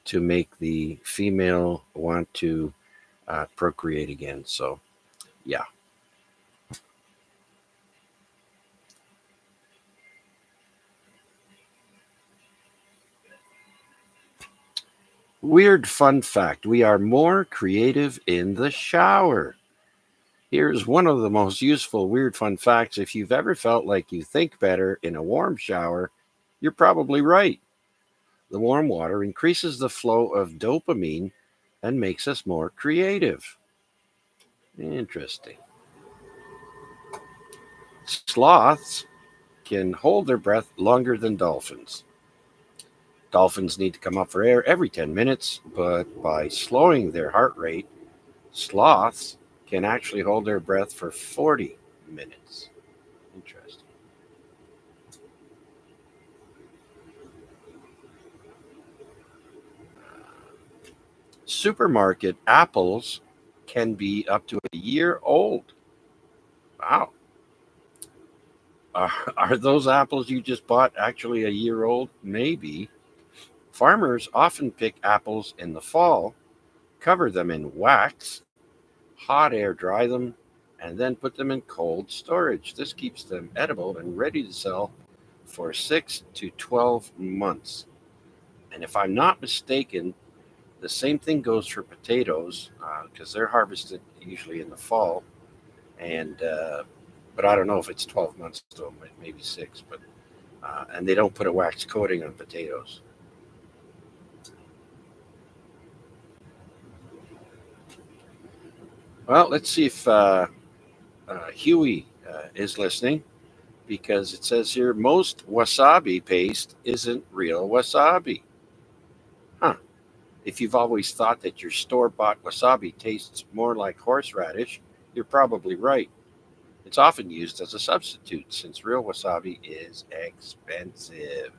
to make the female want to procreate again. So, yeah. Weird fun fact: we are more creative in the shower. Here's one of the most useful weird fun facts. If you've ever felt like you think better in a warm shower, you're probably right. The warm water increases the flow of dopamine and makes us more creative. Interesting. Sloths can hold their breath longer than dolphins. Dolphins need to come up for air every 10 minutes, but by slowing their heart rate, sloths can actually hold their breath for 40 minutes. Interesting. Supermarket apples can be up to a year old. Wow. Are those apples you just bought actually a year old? Maybe. Farmers often pick apples in the fall, cover them in wax, hot air dry them, and then put them in cold storage. This keeps them edible and ready to sell for 6 to 12 months. And if I'm not mistaken, the same thing goes for potatoes because they're harvested usually in the fall. And but I don't know if it's 12 months though, maybe 6. But and they don't put a wax coating on potatoes. Well, let's see if Huey is listening, because it says here most wasabi paste isn't real wasabi. Huh. If you've always thought that your store bought wasabi tastes more like horseradish, you're probably right. It's often used as a substitute since real wasabi is expensive.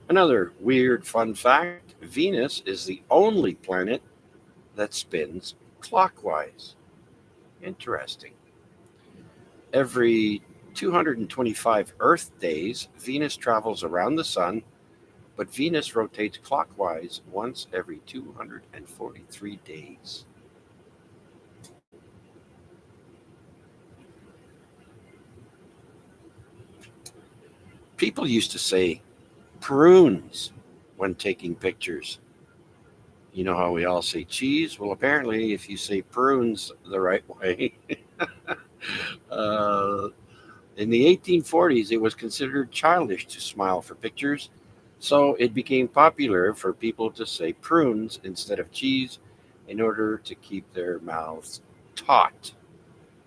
Another weird fun fact: Venus is the only planet that spins clockwise. Interesting. Every 225 Earth days, Venus travels around the Sun, but Venus rotates clockwise once every 243 days. People used to say prunes when taking pictures. You know how we all say cheese? Well, apparently, if you say prunes the right way, uh, in the 1840s, it was considered childish to smile for pictures, so it became popular for people to say prunes instead of cheese in order to keep their mouths taut.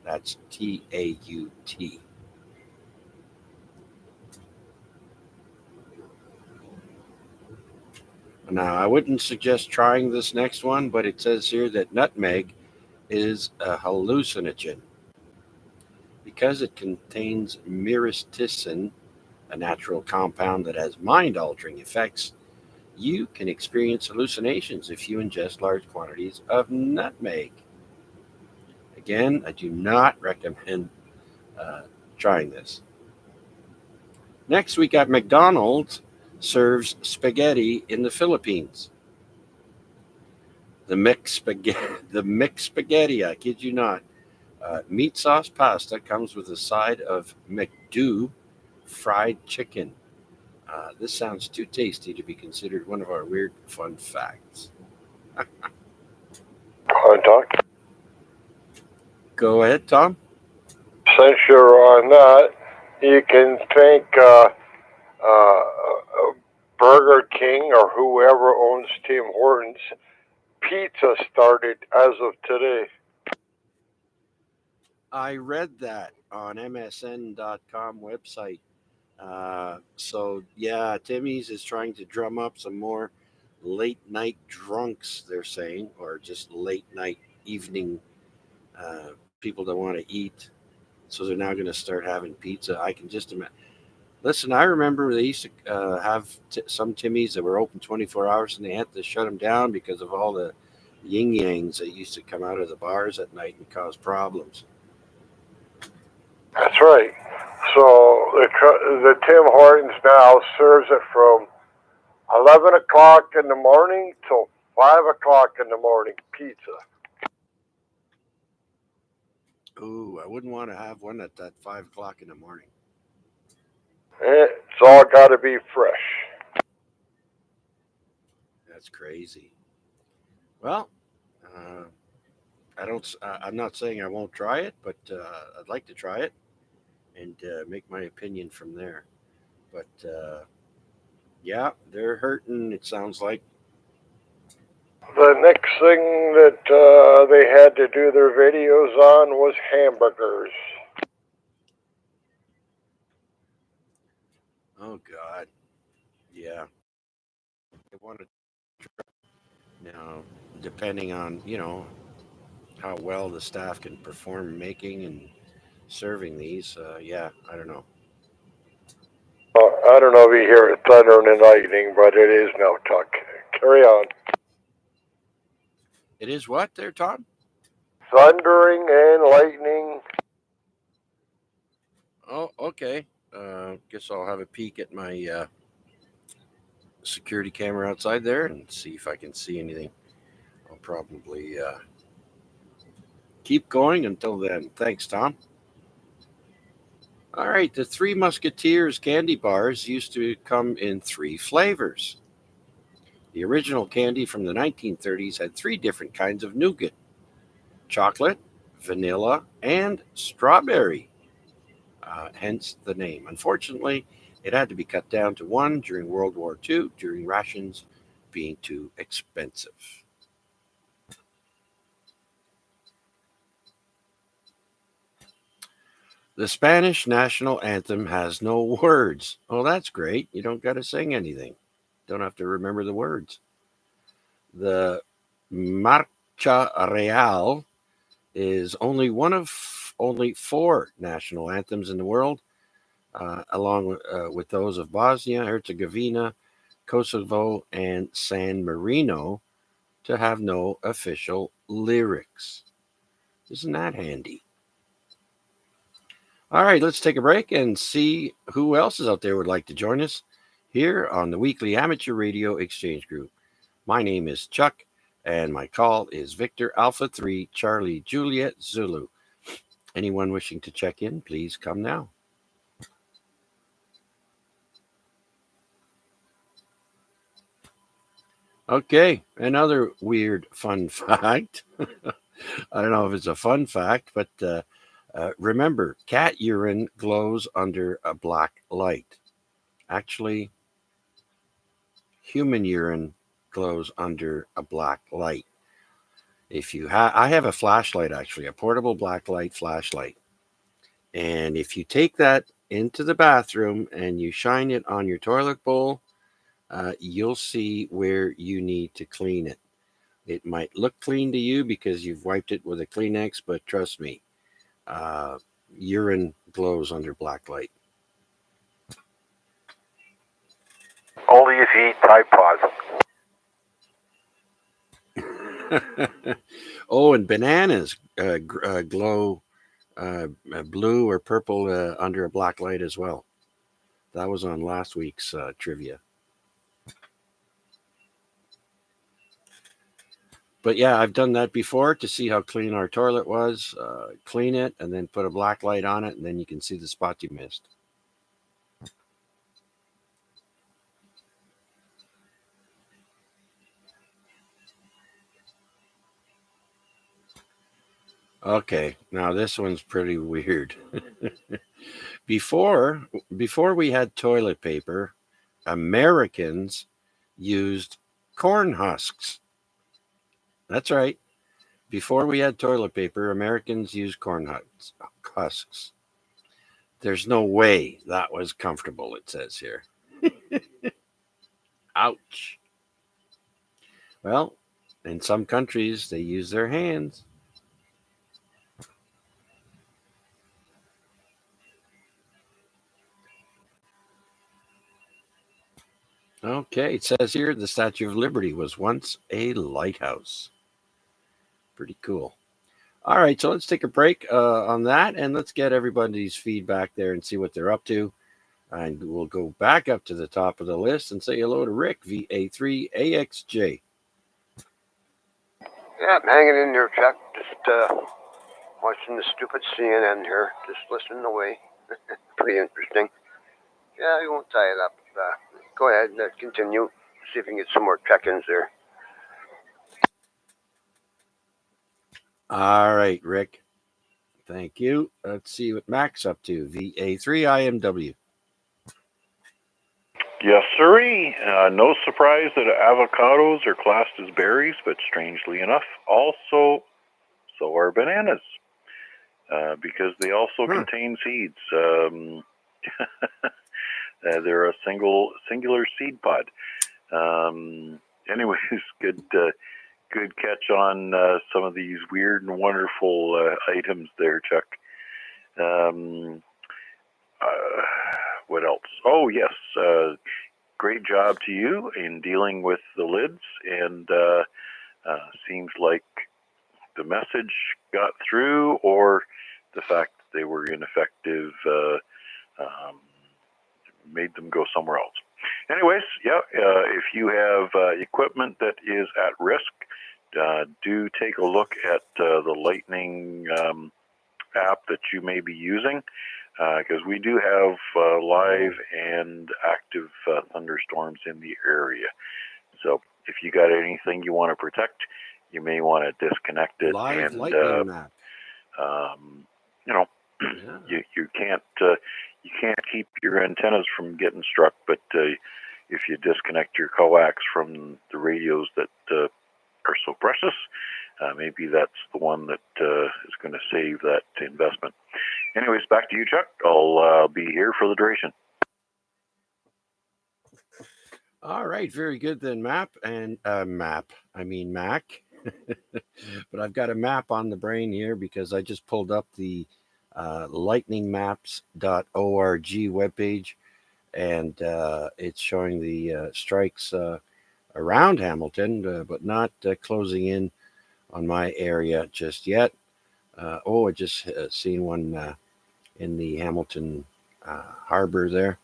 That's Taut. Now, I wouldn't suggest trying this next one, but it says here that nutmeg is a hallucinogen because it contains myristicin, a natural compound that has mind altering effects. You can experience hallucinations if you ingest large quantities of nutmeg. Again, I do not recommend uh, trying this. Next, we got McDonald's serves spaghetti in the Philippines. The mixed spaghetti, I kid you not. Meat sauce pasta comes with a side of McDo fried chicken. This sounds too tasty to be considered one of our weird fun facts. Talk. Go ahead, Tom. Since you're on that, you can thank Burger King or whoever owns Tim Hortons. Pizza started as of today. I read that on MSN.com website. So yeah, Timmy's is trying to drum up some more late night drunks. They're saying, or just late night evening people that want to eat. So they're now going to start having pizza. I can just imagine. Listen, I remember they used to have some Timmy's that were open 24 hours, and they had to shut them down because of all the yin yangs that used to come out of the bars at night and cause problems. That's right. So the Tim Hortons now serves it from 11 o'clock in the morning till 5 o'clock in the morning. Pizza. Ooh, I wouldn't want to have one at that 5 o'clock in the morning. It's all got to be fresh. That's crazy. Well, I'm not saying I won't try it, but I'd like to try it and make my opinion from there. But yeah, they're hurting. It sounds like. The next thing that they had to do their videos on was hamburgers. Oh God, yeah. They want to now, depending on how well the staff can perform making and serving these. Yeah, I don't know. I don't know if you hear it thundering and lightning, but it is now, Tuck. Carry on. It is what there, Tom? Thundering and lightning. Oh, okay. Guess I'll have a peek at my security camera outside there and see if I can see anything. I'll probably keep going until then. Thanks, Tom. All right, the Three Musketeers candy bars used to come in 3 flavors. The original candy from the 1930s had 3 different kinds of nougat: chocolate, vanilla, and strawberry. Hence the name. Unfortunately, it had to be cut down to 1 during World War II, during rations being too expensive. The Spanish national anthem has no words. Oh, that's great. You don't got to sing anything. Don't have to remember the words. The Marcha Real is only one of only 4 national anthems in the world, along with those of Bosnia, Herzegovina, Kosovo, and San Marino, to have no official lyrics. Isn't that handy? All right, let's take a break and see who else is out there would like to join us here on the weekly Amateur Radio Exchange Group. My name is Chuck, and my call is Victor Alpha 3 Charlie Juliet Zulu. Anyone wishing to check in, please come now. Okay, another weird fun fact. I don't know if it's a fun fact, but remember, cat urine glows under a black light. Actually, human urine glows under a black light. If you I have a flashlight, actually, a portable black light flashlight. And if you take that into the bathroom and you shine it on your toilet bowl, you'll see where you need to clean it. It might look clean to you because you've wiped it with a Kleenex, but trust me, urine glows under black light. Only if you eat Tide Pods. Oh, and bananas glow blue or purple under a black light as well. That was on last week's trivia. But yeah, I've done that before to see how clean our toilet was. Clean it and then put a black light on it, and then you can see the spot you missed. Okay, now this one's pretty weird. before we had toilet paper, Americans used corn husks. That's right. Before we had toilet paper, Americans used corn husks. There's no way that was comfortable, it says here. Ouch. Well, in some countries, they use their hands. Okay, it says here the Statue of Liberty was once a lighthouse. Pretty cool. All right, so let's take a break on that, and let's get everybody's feedback there and see what they're up to. And we'll go back up to the top of the list and say hello to Rick, VA3AXJ. Yeah, I'm hanging in there, Chuck. Just watching the stupid CNN here. Just listening away. Pretty interesting. Yeah, we won't tie it up. Go ahead and continue. See if we can get some more check-ins there. All right, Rick. Thank you. Let's see what Mac's up to. VA3IMW. Yes, sirree. No surprise that avocados are classed as berries, but strangely enough, also so are bananas, because they also contain seeds. They're a singular seed pod. Anyways, good catch on some of these weird and wonderful items there, Chuck. What else? Oh, yes. Great job to you in dealing with the lids, and seems like the message got through, or the fact that they were ineffective made them go somewhere else. Anyways, yeah, if you have equipment that is at risk, do take a look at the Lightning app that you may be using, because we do have live and active thunderstorms in the area. So if you got anything you want to protect, you may want to disconnect it. Live and lightning map. You know, Yeah. you can't keep your antennas from getting struck, but if you disconnect your coax from the radios that are so precious, maybe that's the one that is going to save that investment. Anyways, back to you, Chuck. I'll be here for the duration. All right, very good then, Mac. But I've got a map on the brain here because I just pulled up the lightningmaps.org webpage, and it's showing the strikes around Hamilton, but not closing in on my area just yet. I just seen one in the Hamilton harbor there,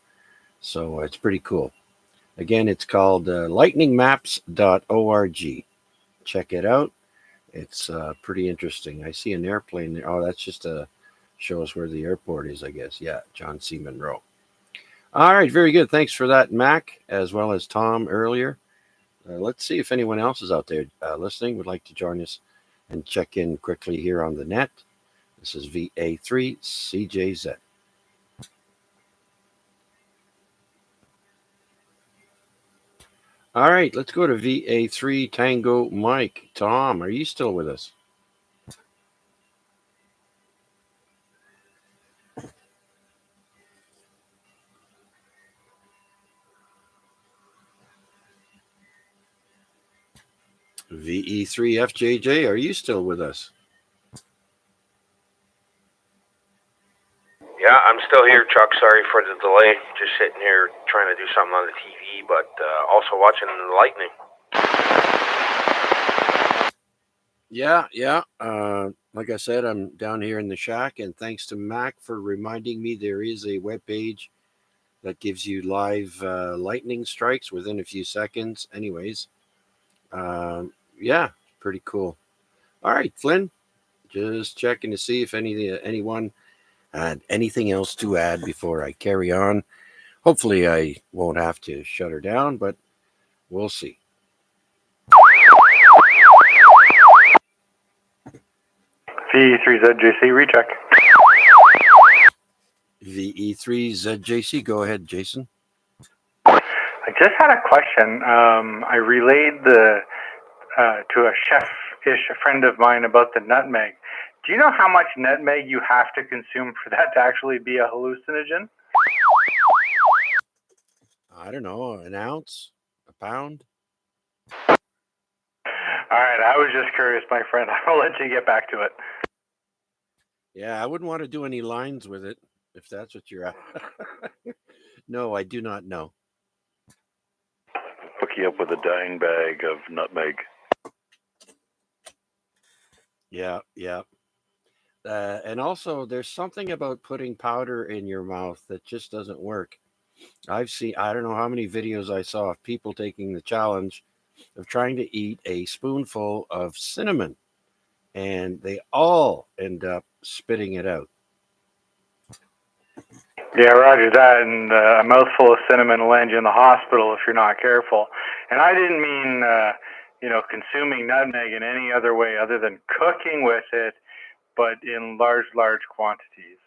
so it's pretty cool. Again, it's called lightningmaps.org. Check it out. It's pretty interesting. I see an airplane there. Oh, that's just to show us where the airport is, I guess. Yeah, John C. Monroe. All right, very good. Thanks for that, Mac, as well as Tom earlier. Let's see if anyone else is out there listening, would like to join us and check in quickly here on the net. This is VA3CJZ. All right, let's go to VA3 Tango Mike. Tom, are you still with us? VE3FJJ, are you still with us? Yeah, I'm still here, Chuck. Sorry for the delay. Just sitting here trying to do something on the TV, but also watching the lightning. Yeah. Like I said, I'm down here in the shack, and thanks to Mac for reminding me there is a web page that gives you live lightning strikes within a few seconds. Anyways, yeah, Pretty cool. All right, Flynn, just checking to see if anyone had anything else to add before I carry on. Hopefully, I won't have to shut her down, but we'll see. VE3ZJC, recheck. VE3ZJC, go ahead, Jason. I just had a question. I relayed to a chef-ish friend of mine about the nutmeg. Do you know how much nutmeg you have to consume for that to actually be a hallucinogen? I don't know, an ounce, a pound. All right, I was just curious, my friend. I'll let you get back to it. Yeah, I wouldn't want to do any lines with it if that's what you're at. No, I do not know. Hook you up with a dang bag of nutmeg. Yeah. And also, there's something about putting powder in your mouth that just doesn't work. I don't know how many videos I saw of people taking the challenge of trying to eat a spoonful of cinnamon, and they all end up spitting it out. Yeah, roger that. And a mouthful of cinnamon will land you in the hospital if you're not careful. And I didn't mean, consuming nutmeg in any other way other than cooking with it, but in large quantities.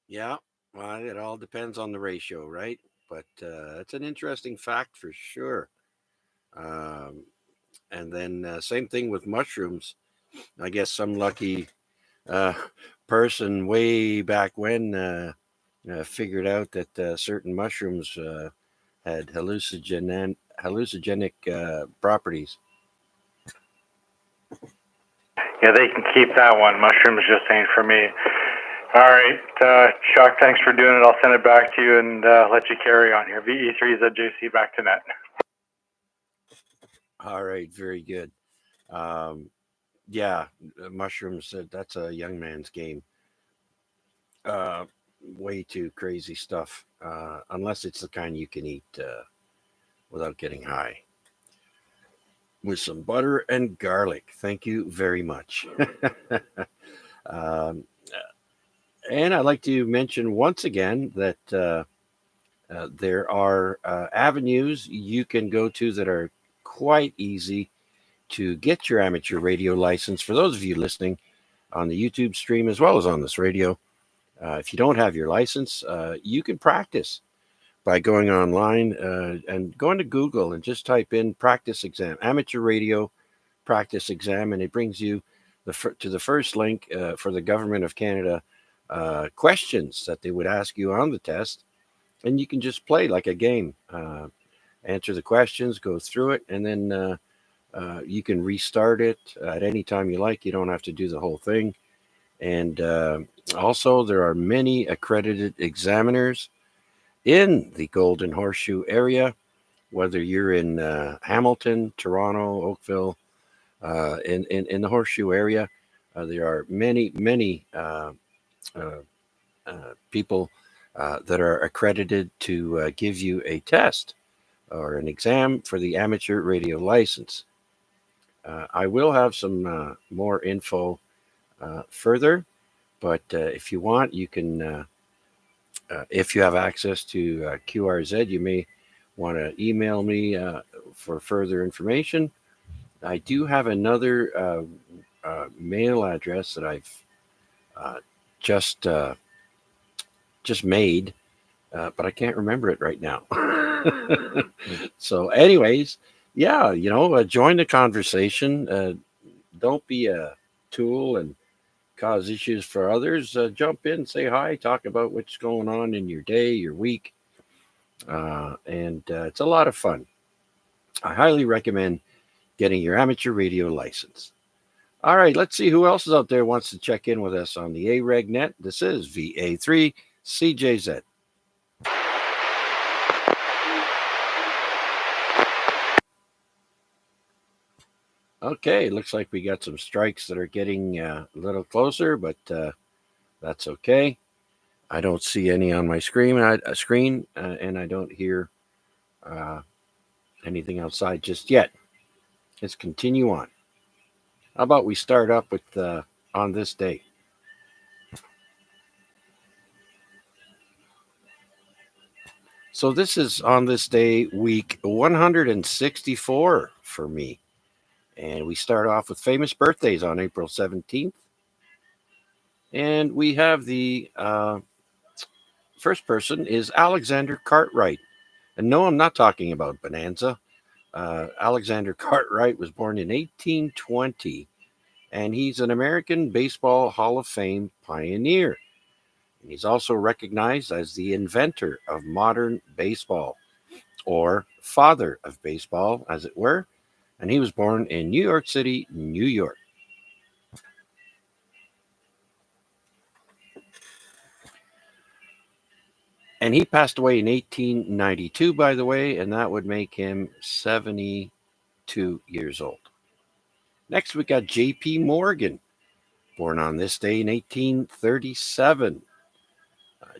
Yeah, well, it all depends on the ratio, right? But it's an interesting fact for sure. And then same thing with mushrooms. I guess some lucky person way back when figured out that certain mushrooms had hallucinogenic properties. Yeah, they can keep that one. Mushrooms just ain't for me. All right, Chuck, thanks for doing it. I'll send it back to you and let you carry on here. VE3ZJC, back to net. All right, very good. Yeah, mushrooms, that's a young man's game. Way too crazy stuff, unless it's the kind you can eat without getting high. With some butter and garlic. Thank you very much. um, and I'd like to mention once again that there are avenues you can go to that are quite easy to get your amateur radio license. For those of you listening on the YouTube stream as well as on this radio, if you don't have your license, you can practice by going online and going to Google and just type in practice exam, amateur radio practice exam, and it brings you to the first link for the Government of Canada questions that they would ask you on the test. And you can just play like a game, answer the questions, go through it, and then you can restart it at any time you like. You don't have to do the whole thing. And also, there are many accredited examiners in the Golden Horseshoe area, whether you're in Hamilton, Toronto, Oakville, in the Horseshoe area. There are many people that are accredited to give you a test or an exam for the amateur radio license. I will have some more info further, but if you want, you can, if you have access to QRZ, you may want to email me for further information. I do have another mail address that I've just made, but I can't remember it right now. So, anyways, yeah, join the conversation. Don't be a tool and cause issues for others. Jump in, say hi, talk about what's going on in your day, your week, and it's a lot of fun. I highly recommend getting your amateur radio license. All right, let's see who else is out there wants to check in with us on the AREG net. This is VA3CJZ. Okay, looks like we got some strikes that are getting a little closer, but that's okay. I don't see any on my screen, and I don't hear anything outside just yet. let's continue on. How about we start up with on this day? So this is on this day, week 164 for me. And we start off with famous birthdays on April 17th. And we have the first person is Alexander Cartwright. And no, I'm not talking about Bonanza. Alexander Cartwright was born in 1820, and he's an American Baseball Hall of Fame pioneer. And he's also recognized as the inventor of modern baseball, or father of baseball, as it were. And he was born in New York City, New York. And he passed away in 1892, by the way, and that would make him 72 years old. Next, we got J.P. Morgan, born on this day in 1837.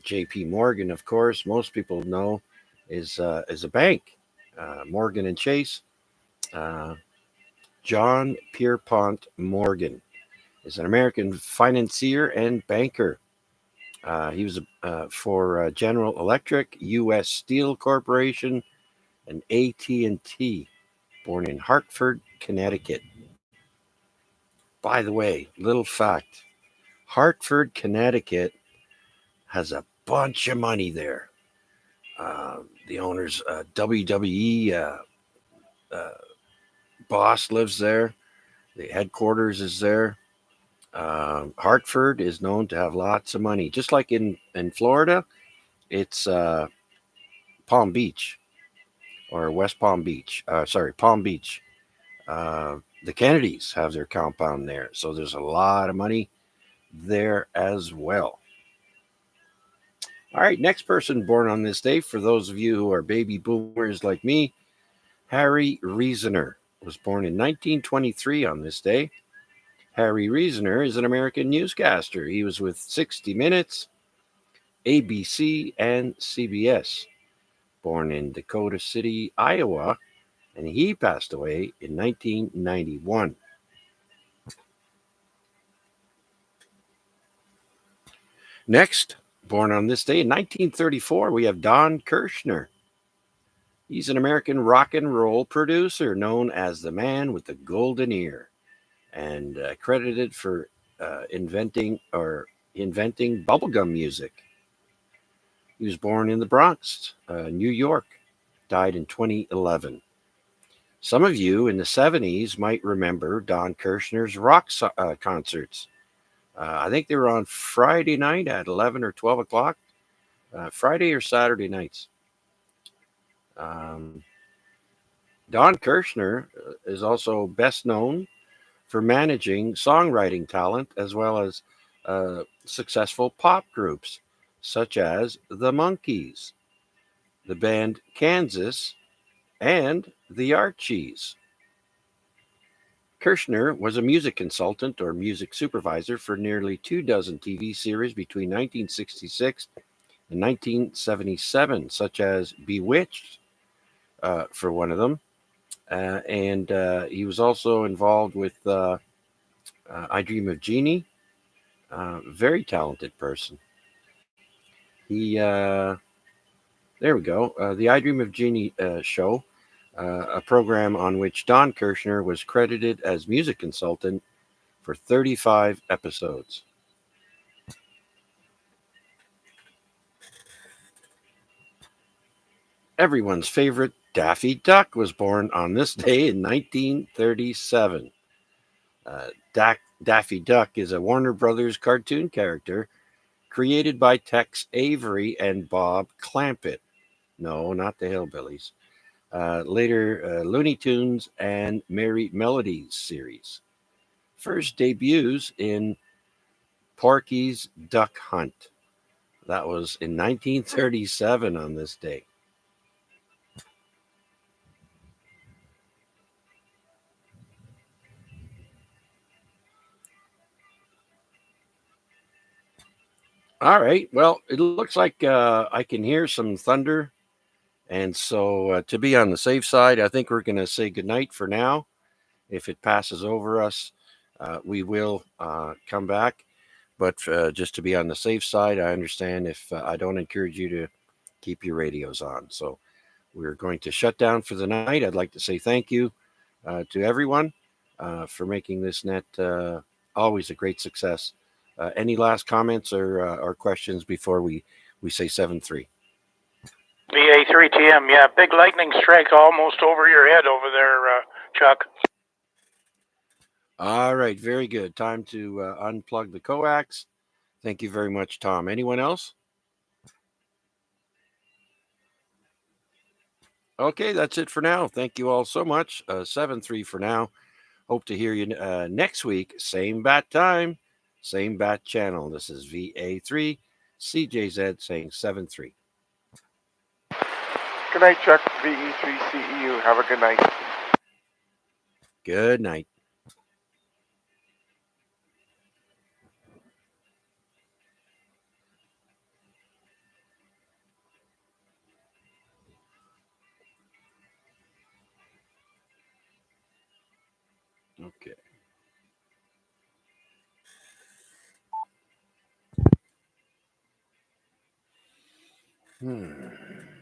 J.P. Morgan, of course, most people know is a bank. Morgan and Chase. John Pierpont Morgan is an American financier and banker. He was for General Electric, U.S. Steel Corporation, and AT&T, born in Hartford, Connecticut. By the way, little fact, Hartford, Connecticut has a bunch of money there. The owner's WWE boss lives there. The headquarters is there. Hartford is known to have lots of money. Just like in Florida, it's Palm Beach or West Palm Beach. Palm Beach. The Kennedys have their compound there. So there's a lot of money there as well. All right, next person born on this day, for those of you who are baby boomers like me, Harry Reasoner was born in 1923 on this day. Harry Reasoner is an American newscaster. He was with 60 Minutes, ABC, and CBS. Born in Dakota City, Iowa, and he passed away in 1991. Next, born on this day in 1934, we have Don Kirshner. He's an American rock and roll producer known as the man with the golden ear, and credited for inventing bubblegum music. He was born in the Bronx, New York, died in 2011. Some of you in the 70s might remember Don Kirshner's rock concerts. I think they were on Friday night at 11 or 12 o'clock, Friday or Saturday nights. Don Kirshner is also best known for managing songwriting talent as well as successful pop groups such as the Monkees, the band Kansas, and the Archies. Kirshner was a music consultant or music supervisor for nearly 24 TV series between 1966 and 1977, such as Bewitched, for one of them. And he was also involved with I Dream of Jeannie. Very talented person. There we go. The I Dream of Jeannie show, a program on which Don Kirshner was credited as music consultant for 35 episodes. Everyone's favorite Daffy Duck was born on this day in 1937. Daffy Duck is a Warner Brothers cartoon character created by Tex Avery and Bob Clampett. No, not the Hillbillies. Later, Looney Tunes and Merry Melodies series. First debuts in Porky's Duck Hunt. That was in 1937 on this day. All right. Well, it looks like I can hear some thunder. And so to be on the safe side, I think we're going to say goodnight for now. If it passes over us, we will come back. But just to be on the safe side, I understand if I don't encourage you to keep your radios on. So we're going to shut down for the night. I'd like to say thank you to everyone for making this net always a great success. Any last comments or questions before we say 7-3? VA3TM, yeah, big lightning strike almost over your head over there, Chuck. All right, very good. Time to unplug the coax. Thank you very much, Tom. Anyone else? Okay, that's it for now. Thank you all so much. 7-3 for now. Hope to hear you next week. Same bat time, same bat channel. This is VA3 CJZ saying 7-3. Good night, Chuck. VE3CEU. Have a good night. Good night. Okay. Hmm.